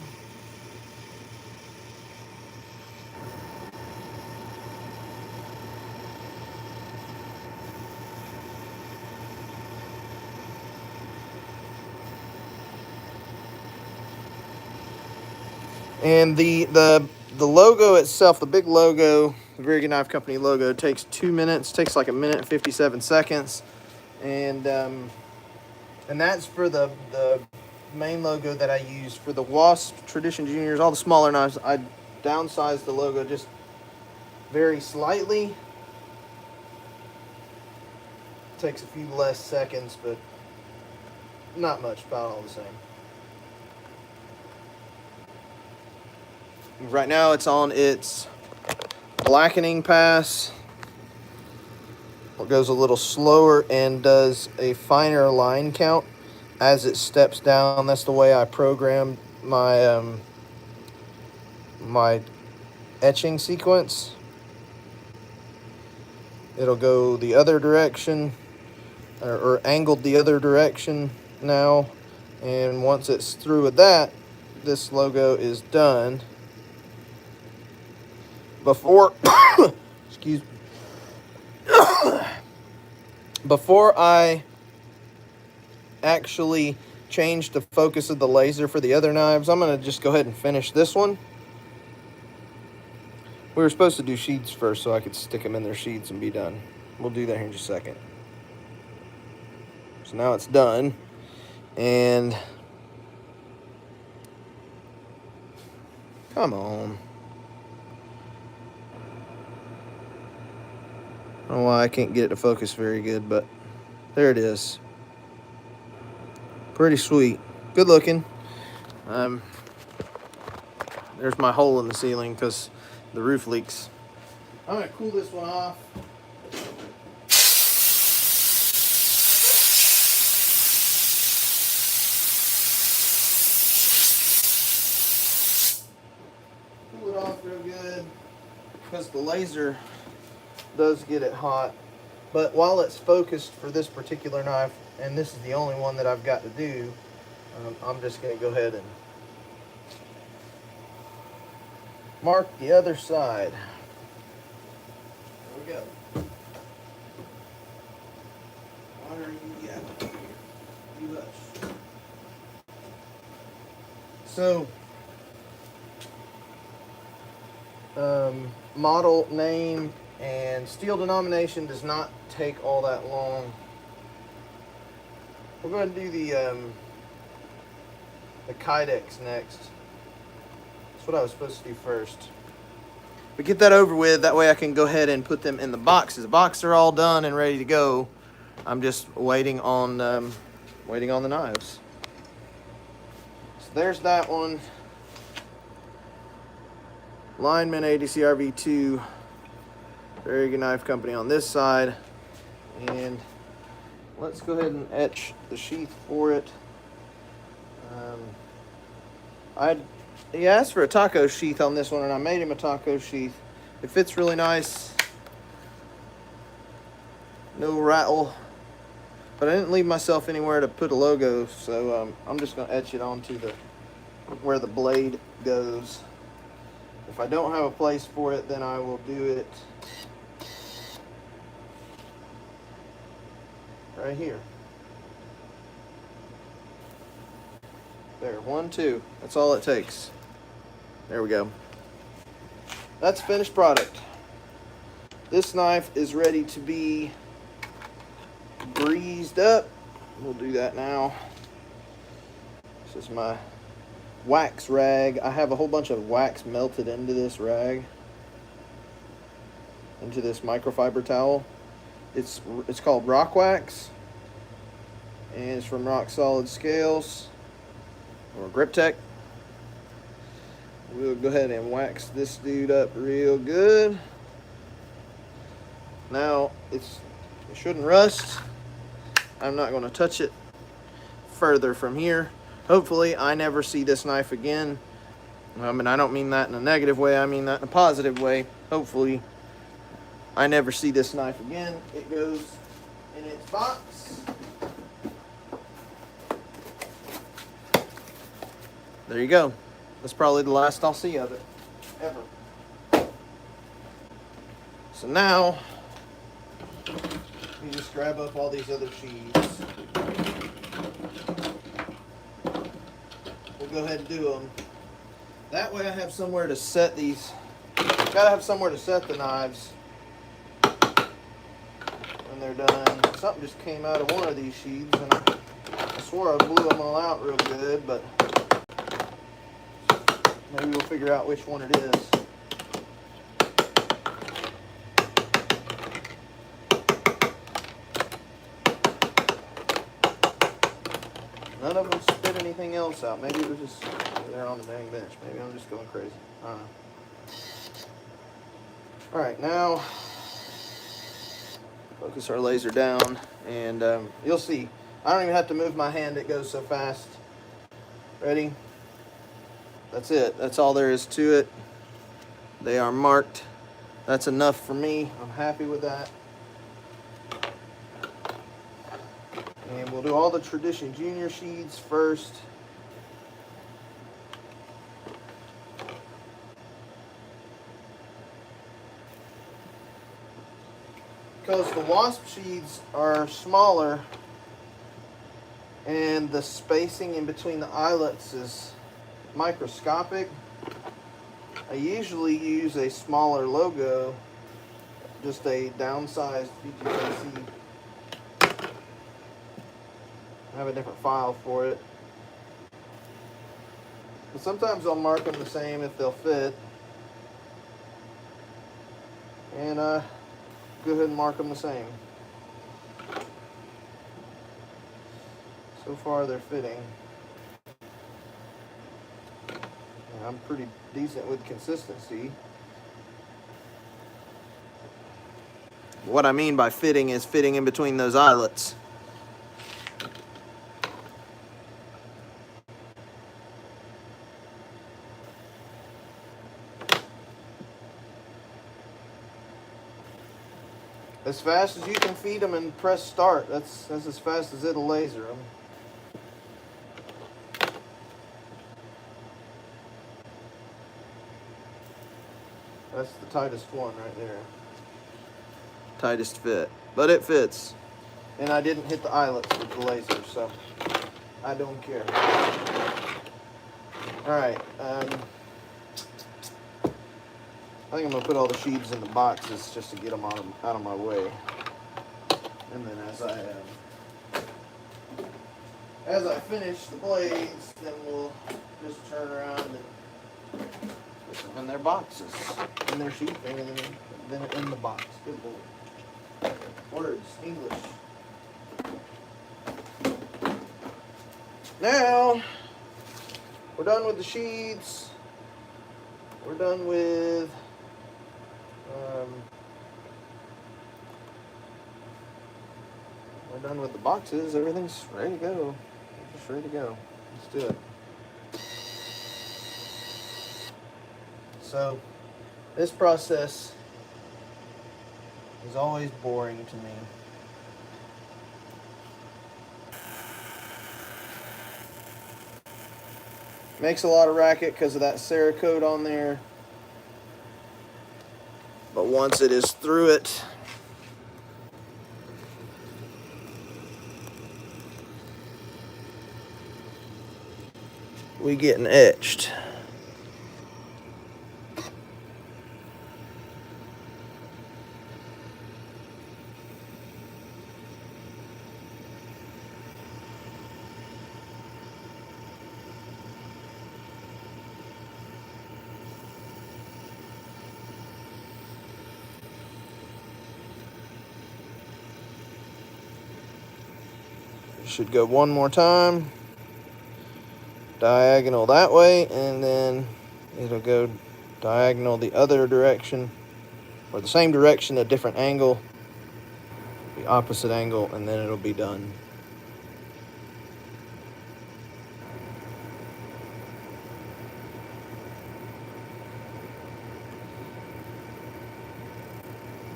And the logo itself, the big logo, the Very Good Knife Company logo, takes 2 minutes. Takes like 1 minute and 57 seconds, and that's for the main logo that I use for the Wasp, Tradition Juniors, all the smaller knives. I downsized the logo just very slightly. Takes a few less seconds, but not much, about all the same. Right now it's on its blackening pass. It goes a little slower and does a finer line count as it steps down. That's the way I programmed my my etching sequence. It'll go the other direction, or angled the other direction now. And once it's through with that, this logo is done. Before, excuse me, before I actually change the focus of the laser for the other knives, I'm going to just go ahead and finish this one. We were supposed to do sheaths first so I could stick them in their sheaths and be done. We'll do that here in just a second. So now it's done. And Come on. I don't know why I can't get it to focus very good, but there it is. Pretty sweet. Good looking. There's my hole in the ceiling because the roof leaks. I'm going to cool this one off. Cool it off real good because the laser does get it hot. But while it's focused for this particular knife, and this is the only one that I've got to do, I'm just going to go ahead and mark the other side. There we go. Water, yeah. You hush. So, model name and steel denomination does not take all that long. We're going to do the Kydex next. That's what I was supposed to do first. But get that over with, that way I can go ahead and put them in the boxes. The boxes are all done and ready to go. I'm just waiting on the knives. So there's that one. Lineman ADCR V2. Very good knife company on this side. And let's go ahead and etch the sheath for it. He asked for a taco sheath on this one, and I made him a taco sheath. It fits really nice. No rattle. But I didn't leave myself anywhere to put a logo, so I'm just going to etch it onto where the blade goes. If I don't have a place for it, then I will do it right here. There, 1, 2. That's all it takes. There we go. That's finished product. This knife is ready to be greased up. We'll do that now. This is my wax rag. I have a whole bunch of wax melted into this rag, into this microfiber towel. It's called Rock Wax, and it's from Rock Solid Scales or Grip Tech. We'll go ahead and wax this dude up real good. Now it shouldn't rust. I'm not going to touch it further from here. Hopefully I never see this knife again. And I don't mean that in a negative way, I mean that in a positive way. Hopefully I never see this knife again. It goes in its box. There you go. That's probably the last I'll see of it, ever. So now, you just grab up all these other sheaths. We'll go ahead and do them. That way I have somewhere to set these. Gotta have somewhere to set the knives when they're done. Something just came out of one of these sheaths, and I swore I blew them all out real good, but maybe we'll figure out which one it is. None of them spit anything else out. Maybe it was just they're on the dang bench. Maybe I'm just going crazy. I don't know. Alright, now focus our laser down, and you'll see. I don't even have to move my hand, it goes so fast. Ready? That's it. That's all there is to it. They are marked. That's enough for me. I'm happy with that. And we'll do all the Tradition Junior sheaths first. Because the Wasp sheaths are smaller and the spacing in between the eyelets is microscopic, I usually use a smaller logo, just a downsized VGKC. I have a different file for it. But sometimes I'll mark them the same if they'll fit. And go ahead and mark them the same. So far they're fitting. And I'm pretty decent with consistency. What I mean by fitting is fitting in between those eyelets. As fast as you can feed them and press start, that's as fast as it'll laser them. That's the tightest one right there. Tightest fit, but it fits. And I didn't hit the eyelets with the laser, so I don't care. All right. I think I'm gonna put all the sheaves in the boxes just to get them out of my way. And then as I finish the blades, then we'll just turn around and put them in their boxes, in their sheathing, and then in the box. Good Lord. Words, English. Now we're done with the sheaths. We're done with the boxes. Everything's ready to go. Just ready to go. Let's do it. So, this process is always boring to me. Makes a lot of racket because of that Cerakote on there. But once it is through it, we getting etched. Should go one more time, diagonal that way, and then it'll go diagonal the other direction, or the same direction, a different angle, the opposite angle, and then it'll be done.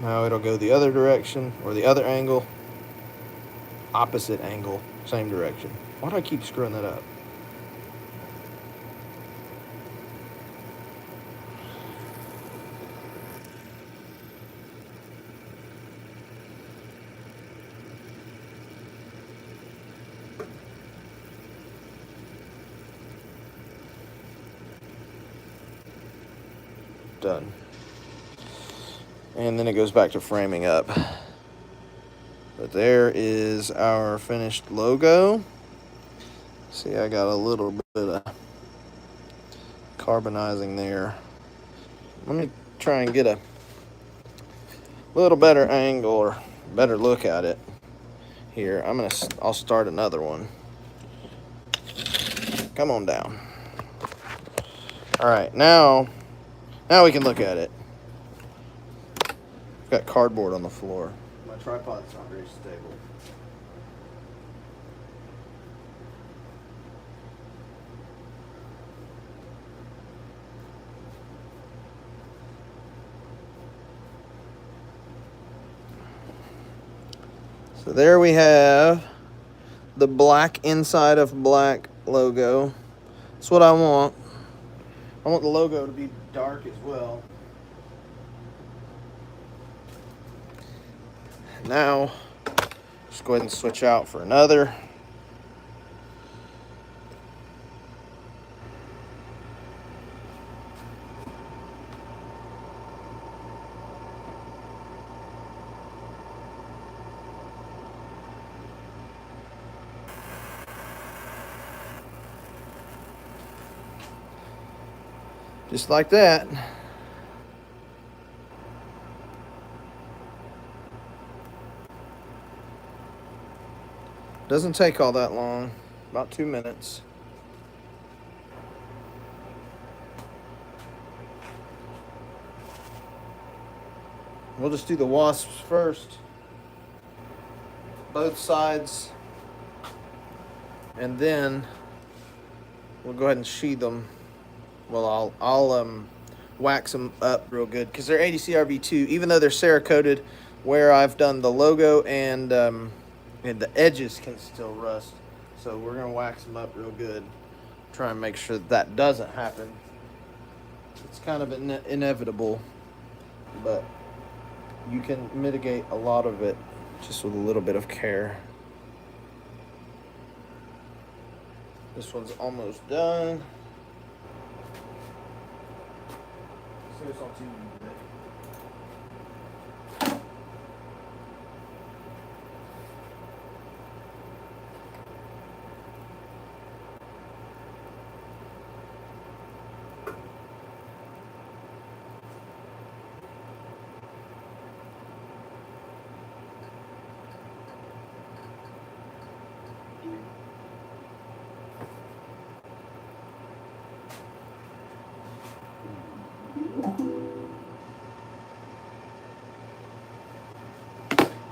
Now it'll go the other direction, or the other angle, opposite angle, same direction. Why do I keep screwing that up? Done. And then it goes back to framing up. But there is our finished logo. See, I got a little bit of carbonizing there. Let me try and get a little better angle or better look at it here. I'll start another one. Come on down. All right, now we can look at it. I've got cardboard on the floor. My tripod's not very stable. So there we have the black inside of black logo. That's what I want. I want the logo to be dark as well. Now, just go ahead and switch out for another. Just like that. Doesn't take all that long, about 2 minutes. We'll just do the wasps first. Both sides. And then we'll go ahead and sheathe them. Well, I'll wax them up real good because they're ADCRV2. Even though they're Cerakoted, where I've done the logo and the edges can still rust. So we're gonna wax them up real good. Try and make sure that doesn't happen. It's kind of inevitable, but you can mitigate a lot of it just with a little bit of care. This one's almost done. So it's on TV.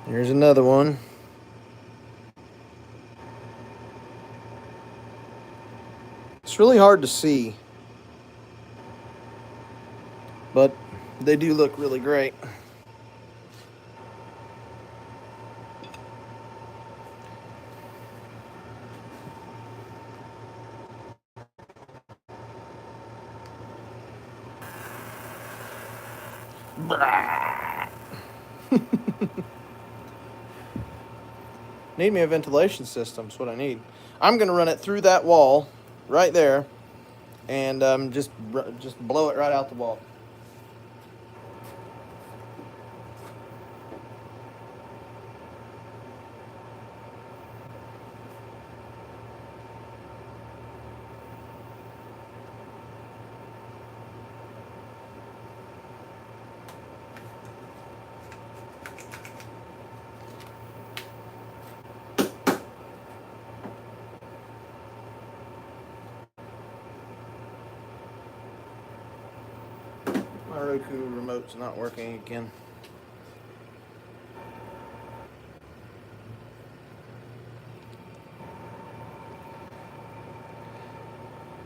Here's another one. It's really hard to see, but they do look really great. Need me a ventilation system. That's what I need. I'm gonna run it through that wall, right there, and just blow it right out the wall. My Roku remote's not working again.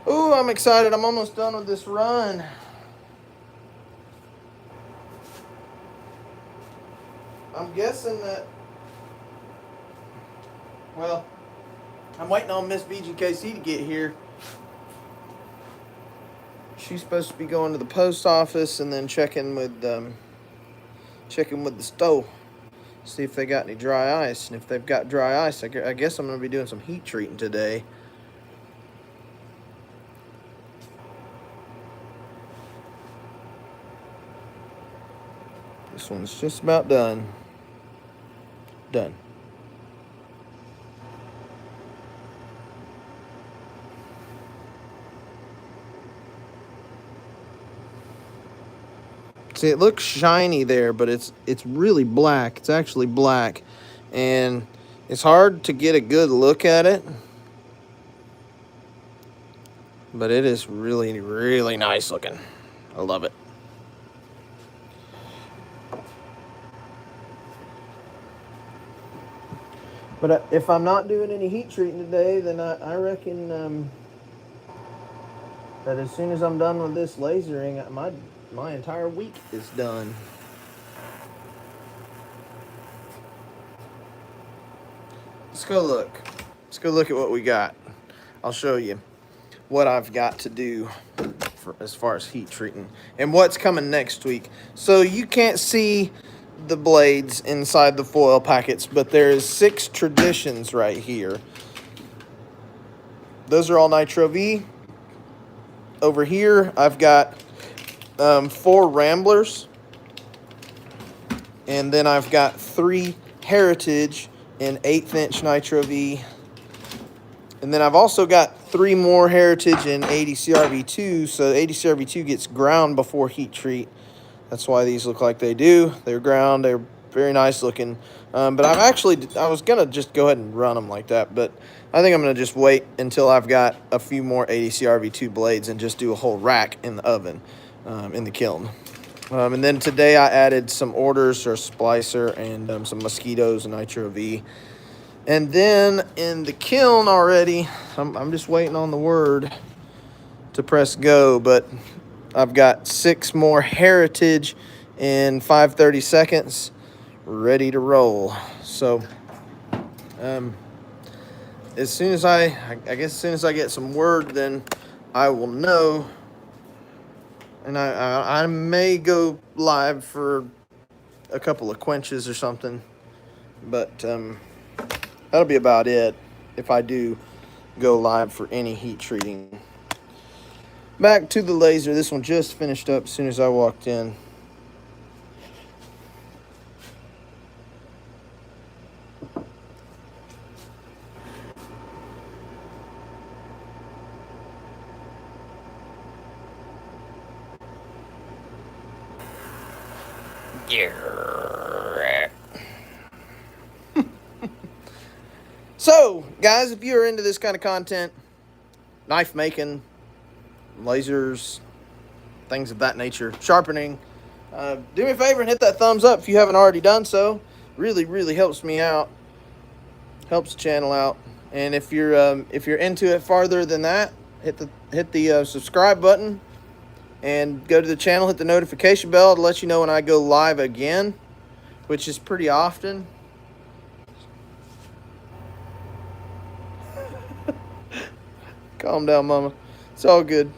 Ooh, I'm excited. I'm almost done with this run. I'm guessing that, well, I'm waiting on Miss BGKC to get here. She's supposed to be going to the post office and then checking with the store, see if they got any dry ice. And if they've got dry ice, I guess I'm going to be doing some heat treating today. This one's just about done. Done. See, it looks shiny there, but it's really black. It's actually black, and it's hard to get a good look at it. But it is really, really nice looking. I love it. But if I'm not doing any heat treating today, then I reckon that as soon as I'm done with this lasering, my entire week is done. Let's go look. Let's go look at what we got. I'll show you what I've got to do as far as heat treating and what's coming next week. So you can't see the blades inside the foil packets, but there's 6 traditions right here. Those are all Nitro V. Over here, I've got 4 Ramblers, and then I've got 3 Heritage in 1/8 inch Nitro V, And then I've also got 3 more Heritage in 80 CRV2. So 80 CRV2 gets ground before heat treat. That's why these look like they do. They're ground. They're very nice looking. But I was going to just go ahead and run them like that. But I think I'm going to just wait until I've got a few more 80 CRV2 blades and just do a whole rack in the oven, in the kiln. And then today I added some orders or splicer and some mosquitoes and Nitro V. And then in the kiln already, I'm just waiting on the word to press go, but I've got 6 more Heritage in 5/30 seconds ready to roll. So as soon as as soon as I get some word, then I will know. And I may go live for a couple of quenches or something, but that'll be about it if I do go live for any heat treating. Back to the laser. This one just finished up as soon as I walked in. So, guys, if you're into this kind of content, knife making, lasers, things of that nature, sharpening, do me a favor and hit that thumbs up if you haven't already done so. Really, really helps me out, helps the channel out. And if you're into it farther than that, hit the subscribe button and go to the channel. Hit the notification bell to let you know when I go live again, which is pretty often. Calm down, mama. It's all good.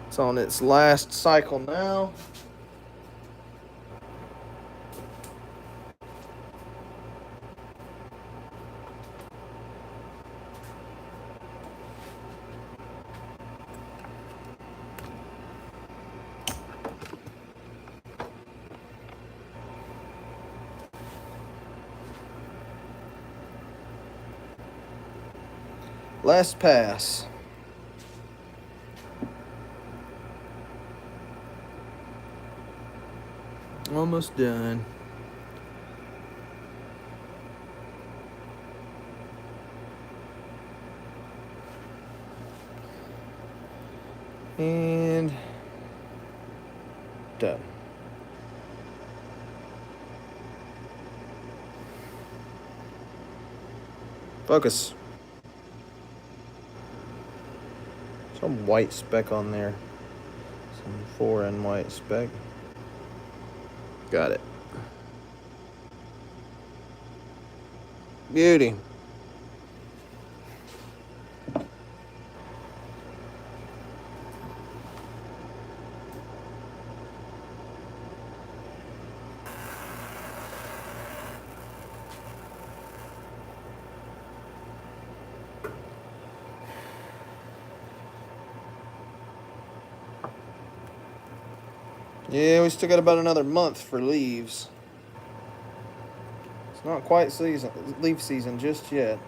It's on its last cycle now. Last pass. Almost done. And done. Focus. Some white speck on there. Some 4N white speck. Got it. Beauty. Yeah, we still got about another month for leaves. It's not quite leaf season just yet.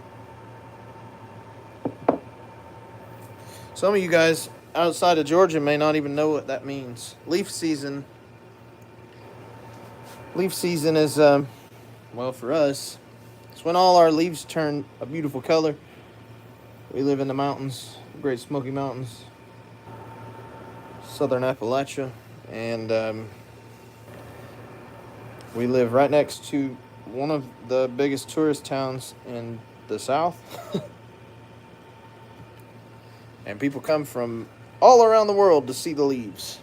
Some of you guys outside of Georgia may not even know what that means. Leaf season. Leaf season is, well, for us, it's when all our leaves turn a beautiful color. We live in the mountains, Great Smoky Mountains, Southern Appalachia, and we live right next to one of the biggest tourist towns in the South. And people come from all around the world to see the leaves.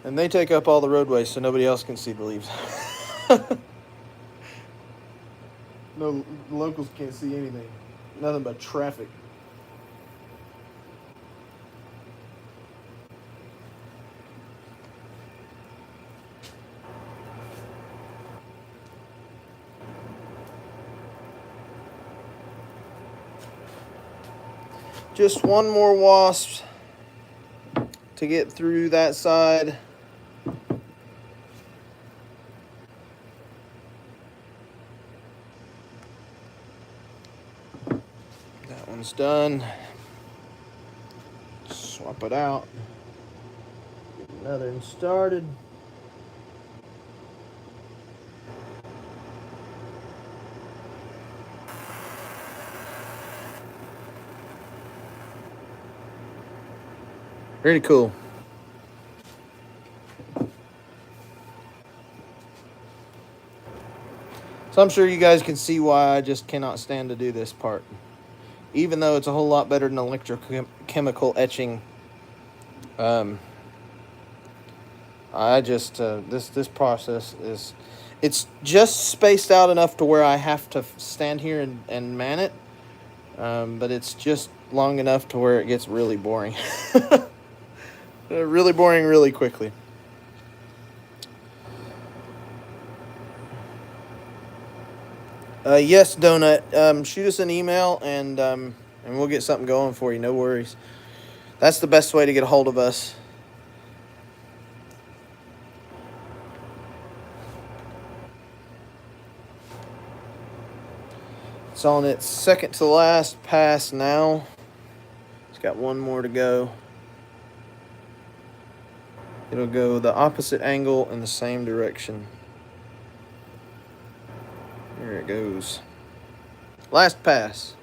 And they take up all the roadways so nobody else can see the leaves. No, the locals can't see anything. Nothing but traffic. Just one more wasp to get through that side. That one's done. Swap it out. Get another one started. Pretty cool. So I'm sure you guys can see why I just cannot stand to do this part. Even though it's a whole lot better than electrochemical etching. I just, this process is, it's just spaced out enough to where I have to stand here and man it. But it's just long enough to where it gets really boring. Really boring really quickly. Yes, Donut. Shoot us an email and we'll get something going for you. No worries. That's the best way to get a hold of us. It's on its second to last pass now. It's got one more to go. It'll go the opposite angle in the same direction. There it goes. Last pass.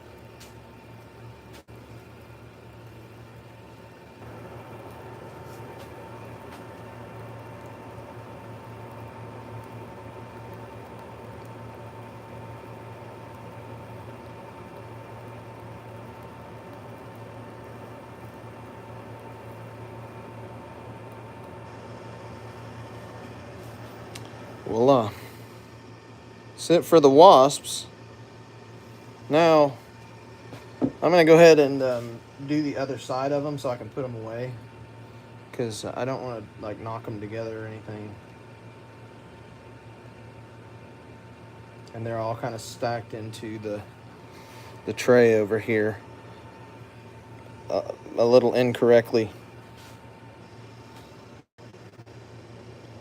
Voila. That's it for the wasps. Now, I'm going to go ahead and do the other side of them so I can put them away. Because I don't want to like knock them together or anything. And they're all kind of stacked into the tray over here. A little incorrectly.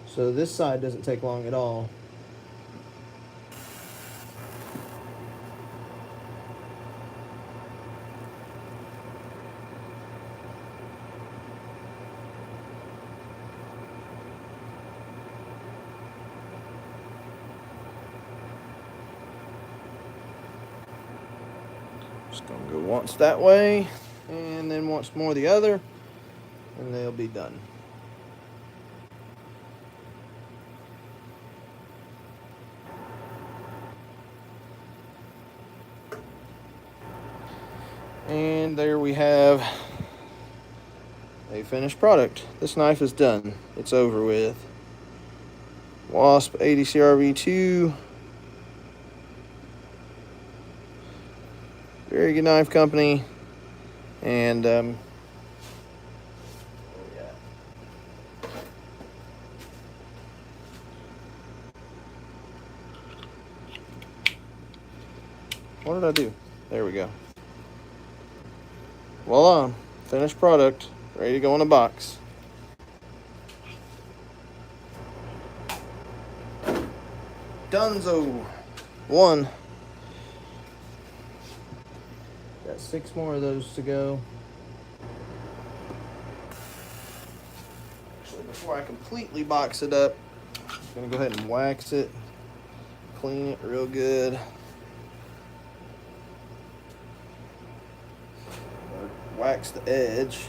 So this side doesn't take long at all. Just gonna go once that way, and then once more the other, and they'll be done. And there we have a finished product. This knife is done. It's over with. Wasp 80 CRV2. Very good knife company. And what did I do? There we go. Voila, finished product, ready to go in a box. Dunzo. One. Got 6 more of those to go. Actually, before I completely box it up, I'm gonna go ahead and wax it, clean it real good. Wax the edge.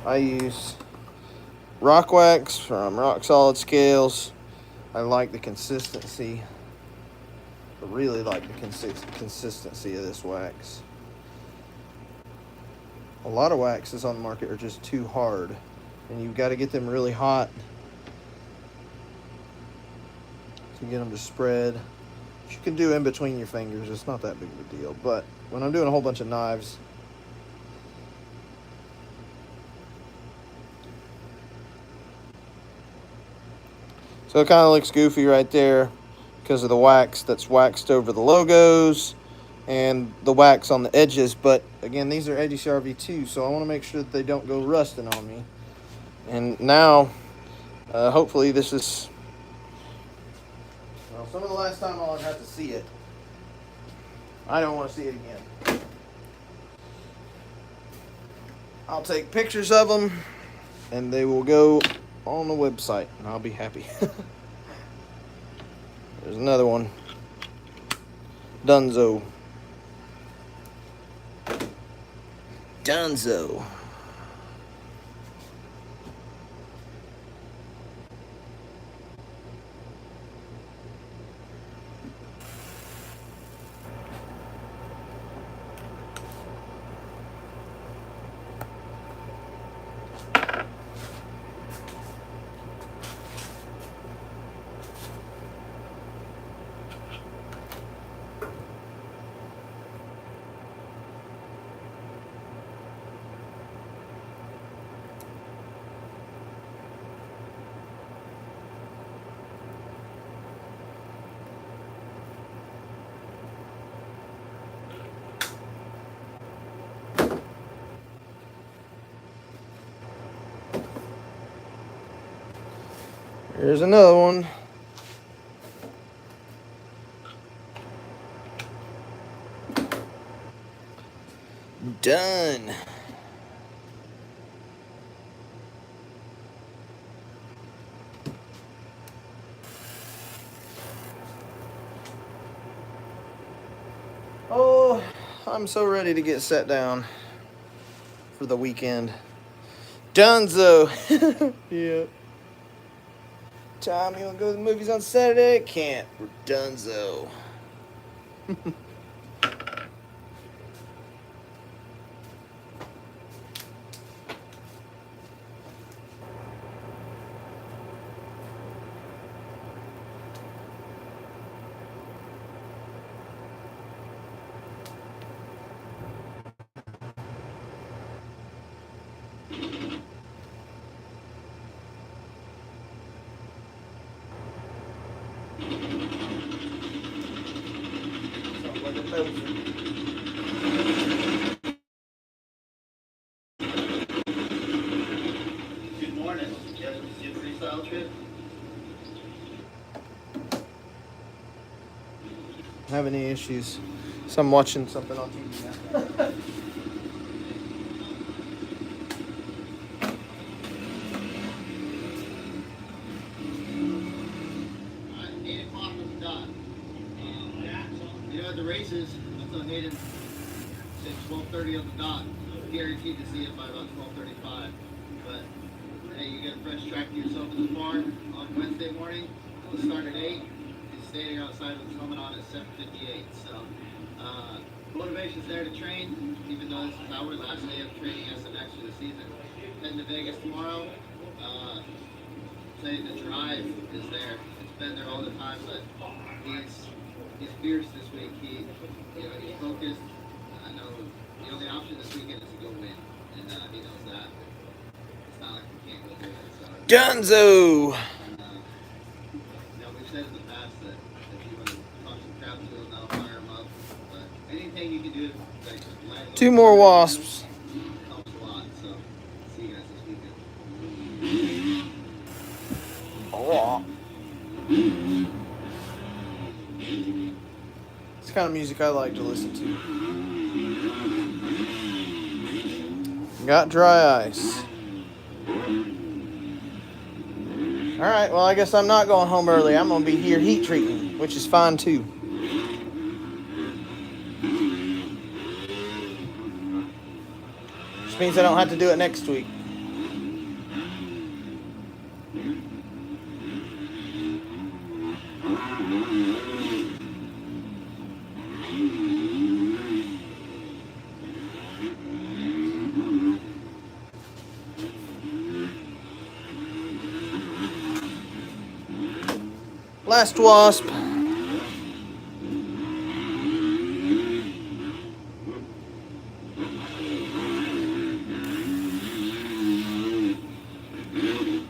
I use rock wax from Rock Solid Scales. I like the consistency. I really like the consistency of this wax. A lot of waxes on the market are just too hard, and you've got to get them really hot to get them to spread. You can do in between your fingers. It's not that big of a deal. But when I'm doing a whole bunch of knives, so it kind of looks goofy right there because of the wax that's waxed over the logos. and the wax on the edges. But again, these are ADCR V2, so I want to make sure that they don't go rusting on me. And now, hopefully, this is some of the last time I'll have to see it. I don't want to see it again. I'll take pictures of them, and they will go on the website, and I'll be happy. There's another one. Dunzo. Here's another one. Done. Oh, I'm so ready to get set down for the weekend. Dunzo. Yeah. Tom, you want to go to the movies on Saturday? Can't. We're dunzo.
Good morning. You have a freestyle trip?
Have any issues? So I'm watching something on TV now.
Alright, 8 o'clock was the dot. You know, at the races, I told Hayden, say 12:30 on the dot. Guaranteed to see it by about 12:35. But, hey, you get a fresh track to yourself in the farm on Wednesday morning. We'll start at 8. He's standing outside with his helmet on at 7:58. So, motivation's there to train, even though this is our last day of training SMX for the season. Heading to Vegas tomorrow. Say the drive is there. It's been there all the time, but he's fierce this week. He's focused. I know the only option this weekend is to go win, and he knows that. It's not like we can't go do it. So,
Dunzo.
we've said in the past that if you want to talk some crap to him, that'll fire him up. But anything you can do, like land
2 more wasps.
helps a lot. So see you guys this weekend.
Oh. It's the kind of music I like to listen to. Got dry ice. Alright, well, I guess I'm not going home early. I'm going to be here heat treating, which is fine too. Which means I don't have to do it next week. Last wasp.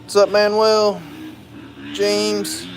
What's up, Manuel? James?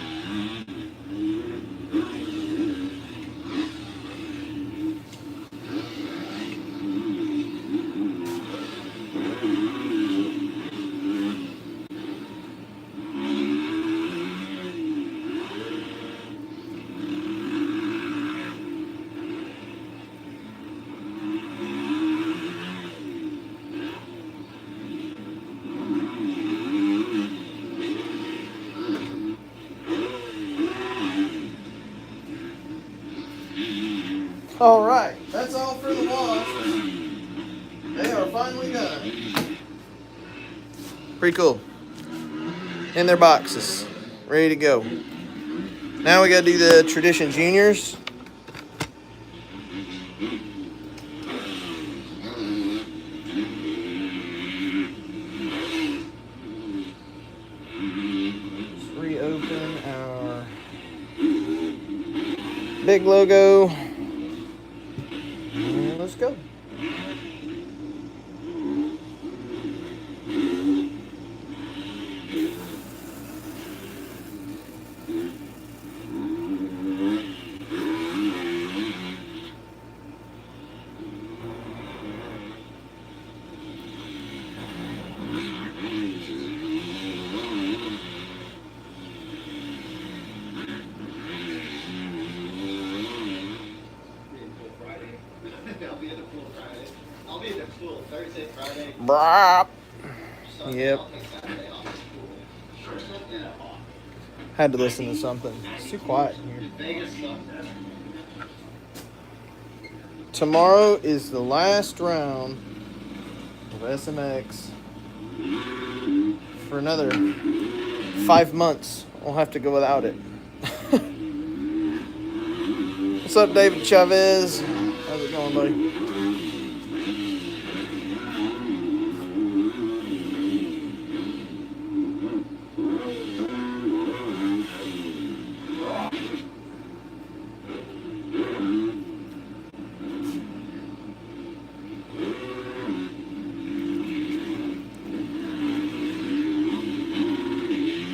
All right, that's all for the wasps. They are finally done. Pretty cool. In their boxes, ready to go. Now we gotta do the Tradition Juniors. Let's reopen our big logo. And let's go.
I'll be in the pool Thursday, Friday.
Brap.
Sunday,
Yep.
I'll take Saturday off at school. Yeah.
Had to listen to something. It's too quiet in here.
Vegas sucks.
Tomorrow is the last round of SMX for another 5 months. We'll have to go without it. What's up, David Chavez? How's it going, buddy?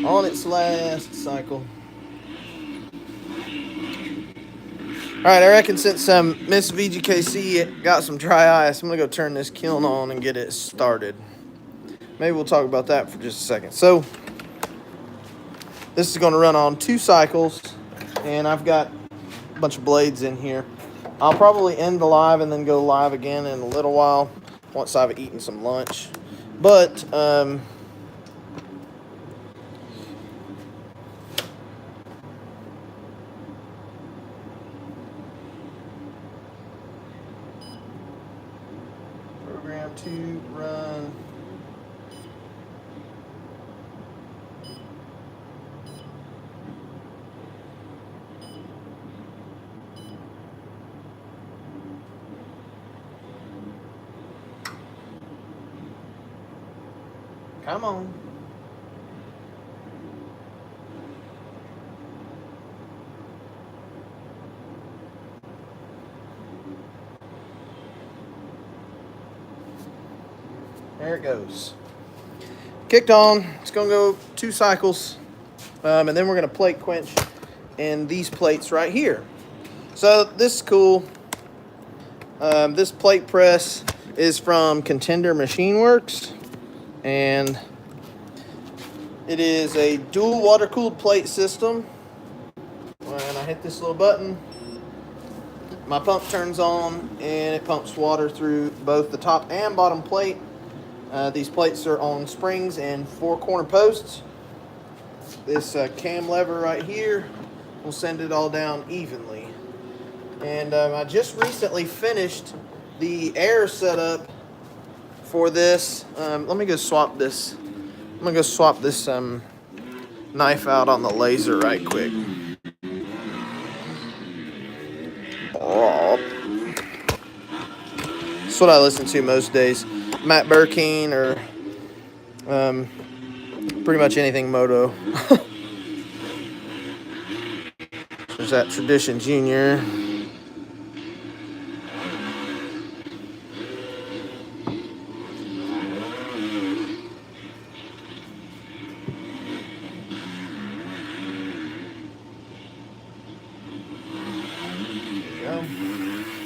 On its last cycle. Alright, I reckon since Miss VGKC got some dry ice, I'm going to go turn this kiln on and get it started. Maybe we'll talk about that for just a second. So, this is going to run on 2 cycles, and I've got a bunch of blades in here. I'll probably end the live and then go live again in a little while once I've eaten some lunch. But, program to run. Come on. There it goes. Kicked on. It's going to go 2 cycles. And then we're going to plate quench in these plates right here. So this is cool. This plate press is from Contender Machine Works. And it is a dual water-cooled plate system. When I hit this little button, my pump turns on and it pumps water through both the top and bottom plate. These plates are on springs and 4 corner posts. This cam lever right here will send it all down evenly. And I just recently finished the air setup for this. Let me go swap this. I'm gonna go swap this knife out on the laser right quick. That's what I listen to most days. Matt Burkeen or pretty much anything moto. There's that Tradition Junior.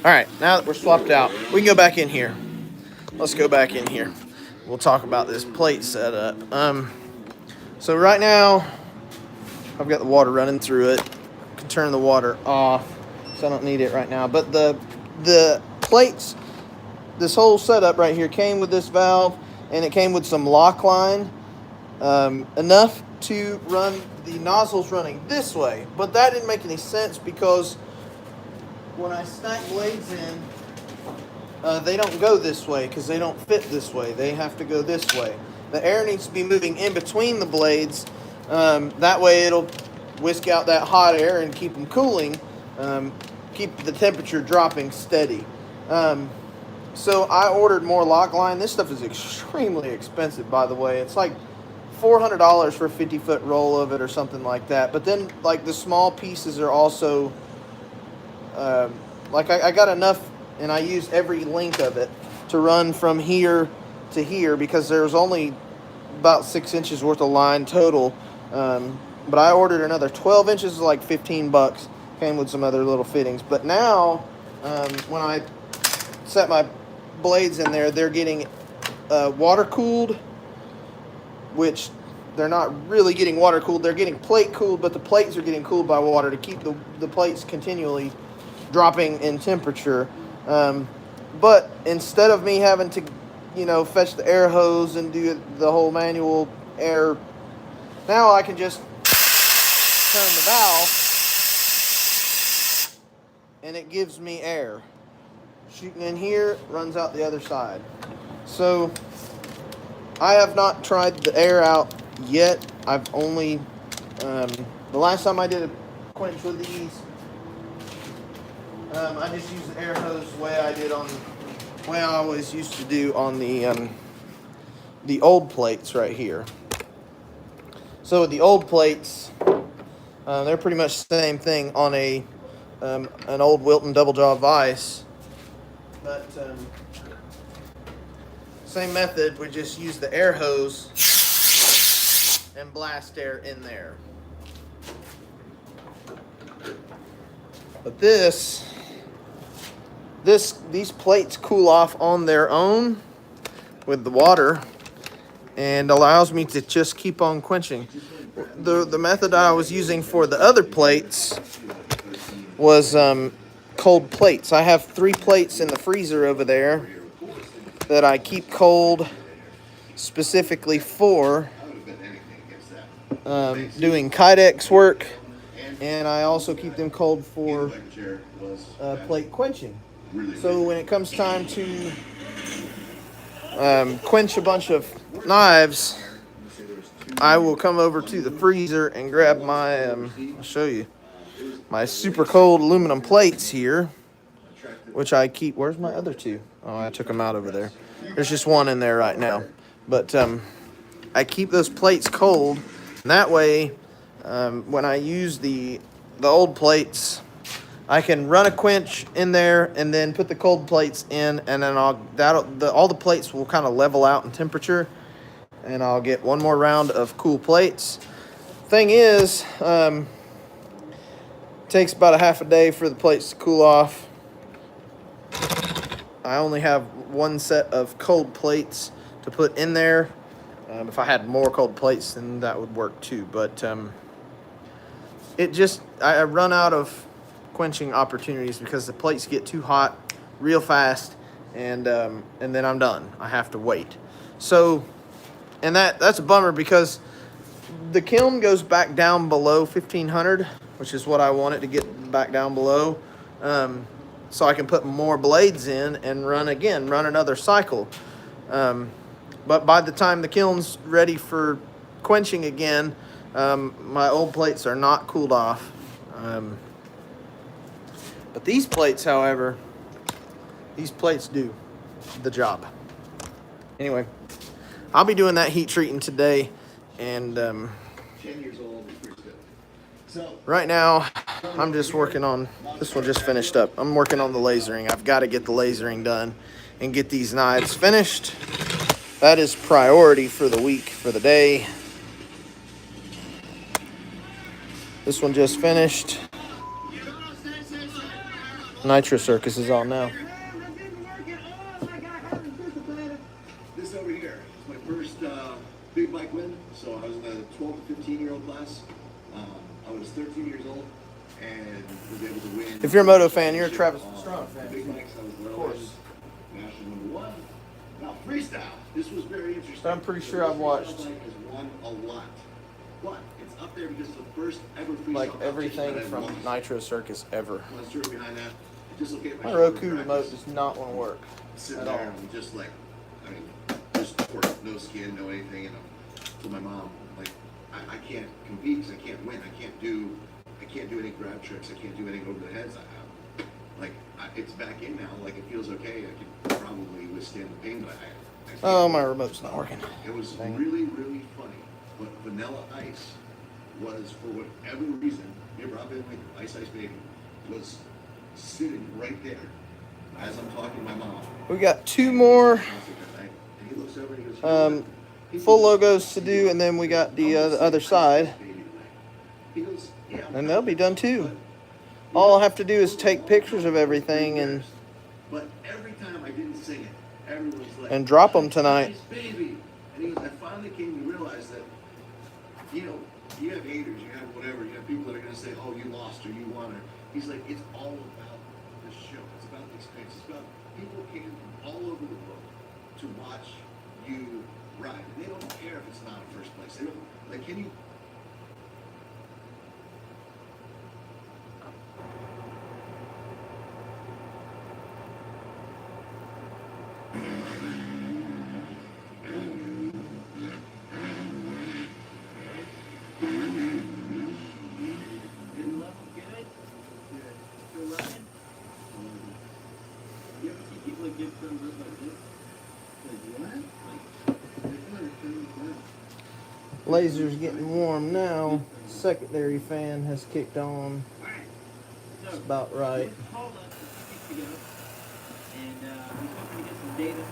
All right, now that we're swapped out, we can go back in here. Let's go back in here. We'll talk about this plate setup. So right now, I've got the water running through it. I can turn the water off, so I don't need it right now. But the plates, this whole setup right here came with this valve, and it came with some lock line, enough to run the nozzles running this way. But that didn't make any sense because when I stack blades in, they don't go this way because they don't fit this way. They have to go this way. The air needs to be moving in between the blades. That way it'll whisk out that hot air and keep them cooling, keep the temperature dropping steady. So I ordered more lock line. This stuff is extremely expensive, by the way. It's like $400 for a 50-foot roll of it or something like that. But then, like, the small pieces are also, like, I got enough, and I used every length of it to run from here to here because there's only about 6 inches worth of line total. But I ordered another 12 inches, like $15. Came with some other little fittings. But now, when I set my blades in there, they're getting water cooled, which they're not really getting water cooled. They're getting plate cooled, but the plates are getting cooled by water to keep the plates continually dropping in temperature. But instead of me having to, fetch the air hose and do the whole manual air, now I can just turn the valve and it gives me air. Shooting in here, runs out the other side. So I have not tried the air out yet. I've only, the last time I did a quench with these, I just used the air hose the way I always used to do on the old plates right here. So with the old plates, they're pretty much the same thing on an old Wilton double jaw vise. But same method, we just use the air hose and blast air in there. But these plates cool off on their own with the water and allows me to just keep on quenching. The method I was using for the other plates was cold plates. I have 3 plates in the freezer over there that I keep cold specifically for doing Kydex work, and I also keep them cold for plate quenching. So when it comes time to quench a bunch of knives, I will come over to the freezer and grab my, I'll show you, my super cold aluminum plates here, which I keep. Where's my other 2? Oh, I took them out over there. There's just one in there right now. But I keep those plates cold, and that way, when I use the old plates, I can run a quench in there and then put the cold plates in, and then all the plates will kind of level out in temperature, and I'll get one more round of cool plates. Thing is, it takes about a half a day for the plates to cool off. I only have one set of cold plates to put in there. If I had more cold plates, then that would work too. But I run out of quenching opportunities because the plates get too hot real fast, and then I'm done. I have to wait. So, and that's a bummer because the kiln goes back down below 1500, which is what I want it to get back down below. So I can put more blades in and run another cycle. But by the time the kiln's ready for quenching again, my old plates are not cooled off. But these plates, however, do the job. Anyway, I'll be doing that heat treating today, and
10 years old is pretty good. So
right now, I'm just working on, this one just finished up. I'm working on the lasering. I've got to get the lasering done and get these knives finished. That is priority for the week, for the day. This one just finished. Nitro Circus is on now.
this over here is my first big bike win. So I was in the 12 to 15-year-old class. I was 13 years old and was able to win.
If you're a moto fan, you're a Travis Strong fan.
Big bikes, I was
Of course.
national #1. Now freestyle. This was very interesting.
I'm pretty sure I've watched.
Freestyle bike has won a lot, but it's up there because it's the first ever freestyle
Like
competition
everything
that I've
from
won.
Nitro Circus ever.
My story behind that dislocate my
My
shoulder.
Roku remote does not want to work
Sitting
at
there
all.
and I'm just like, I mean, just no skin, no anything. And I'm to my mom, like, I can't compete because I can't win. I can't do any grab tricks. I can't do anything over the heads. It's back in now. Like, it feels okay. I could probably withstand the pain, but I can't.
Oh, my remote's not working.
It was
Dang.
really, really funny. But Vanilla Ice was, for whatever reason, remember I've been with Ice Ice Baby, was sitting right there as I'm talking to my mom.
We got 2 more
And he looks over and he goes, "You know what?
full logos to do, and then we got the other side,
He goes, yeah,
and they'll be done too. All I'll have to do is take pictures of everything and
But every time I didn't sing it, everyone's like,
and drop them tonight.
"Ice Baby." And he goes, I finally came to realize that, you know, you have haters, you have whatever, you have people that are going to say, oh, you lost or you won. Or he's like, it's all about the show. It's about the experience. It's about people came from all over the world to watch you ride. And they don't care if it's not a first place. They don't, like, can you,
Laser's getting warm now. Secondary fan has kicked on. It's about right.
Called us a few weeks ago, and we was hoping to get some data.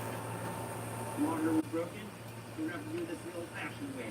The monitor was broken, so we're going to have to do this the old-fashioned way.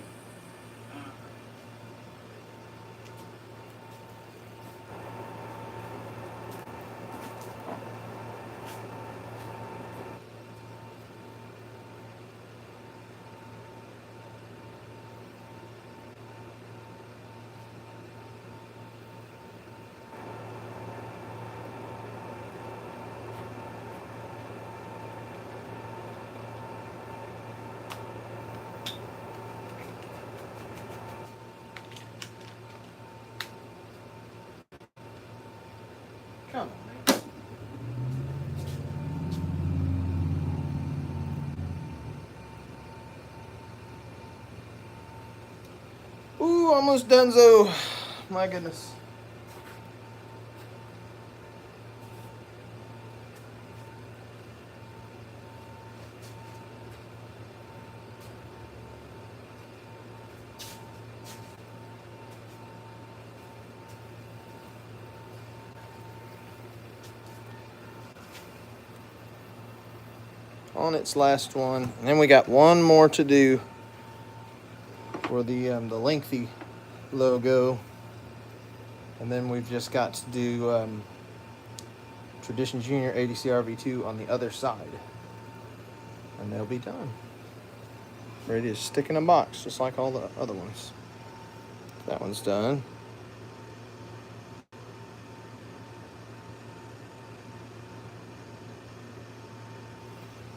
Come on, man. Ooh, almost donezo. My goodness. On its last one, and then we got one more to do for the lengthy logo, and then we've just got to do Tradition Junior ADCR-V2 on the other side, and they'll be done. Ready to stick in a box, just like all the other ones. That one's done.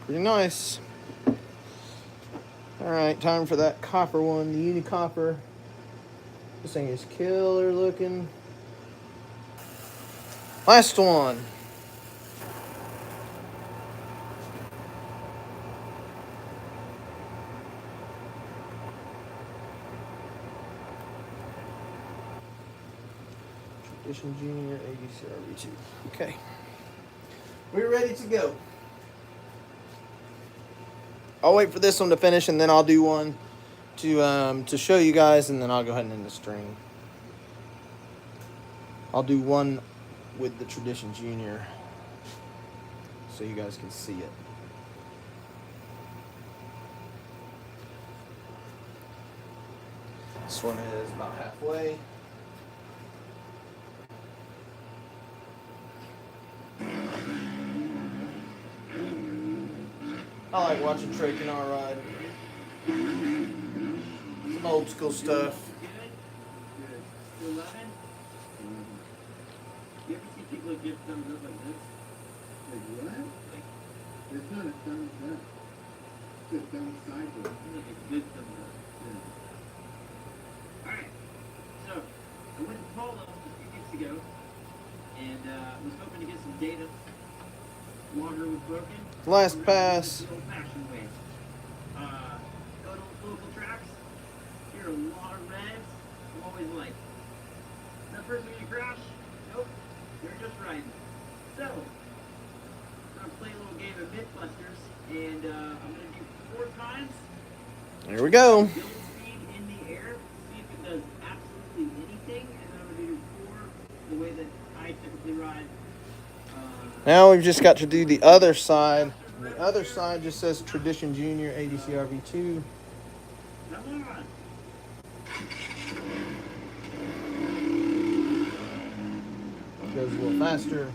Pretty nice. Alright, time for that copper one, the uni copper. This thing is killer looking. Last one. Tradition Junior ADCR-V2. Okay. We're ready to go. I'll wait for this one to finish, and then I'll do one to show you guys, and then I'll go ahead and end the stream. I'll do one with the Tradition Junior so you guys can see it. This one is about halfway. I like watching Trey Canard ride. Some old school stuff.
You ever see people that give thumbs up like this?
Like what?
Like,
It's not a thumbs up. It's a thumbs sideways.
like a good thumbs up. Alright, so I went to Polo a few weeks ago, and was hoping to get some data. Water was broken.
Last
So we're gonna do
pass.
this the old-fashioned way. Go to local tracks. Hear a lot of revs. I'm always like, that person gonna crash? Nope. They're just riding. So, we're gonna play a little game of Mythbusters, and I'm gonna do 4 times.
Here we go.
Build speed in the air. See if it does absolutely anything, and then I'm gonna do 4 the way that I typically ride.
Now we've just got to do the other side. The other side just says Tradition Junior ADCRV2.
Come on.
Goes a little faster.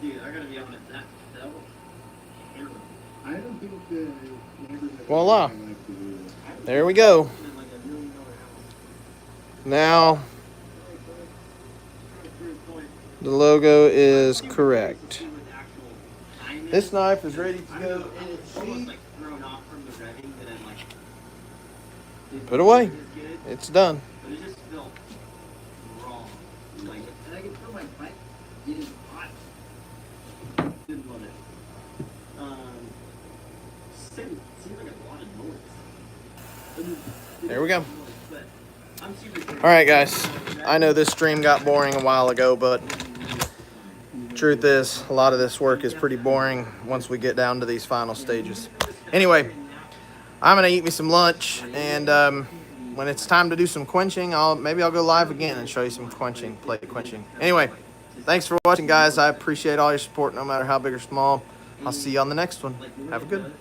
Dude, I gotta be honest, that was terrible.
I don't think the neighbors have
Voila.
anything like to do that.
There we go.
Spent like $1 million house.
Now the logo is correct. This knife is ready to go in its
Almost
sheath.
like thrown off from the revving, but then like
Put away.
it's good,
It's done.
but it just felt wrong. Like, and I can feel my butt getting hot. Didn't love it. Seems like a lot of noise.
There we go.
But I'm super
All right, guys. I know this stream got boring a while ago, but truth is, a lot of this work is pretty boring once we get down to these final stages. Anyway, I'm gonna eat me some lunch, and when it's time to do some quenching, maybe I'll go live again and show you some plate quenching. Anyway, thanks for watching, guys. I appreciate all your support, no matter how big or small. I'll see you on the next one. Have a good one.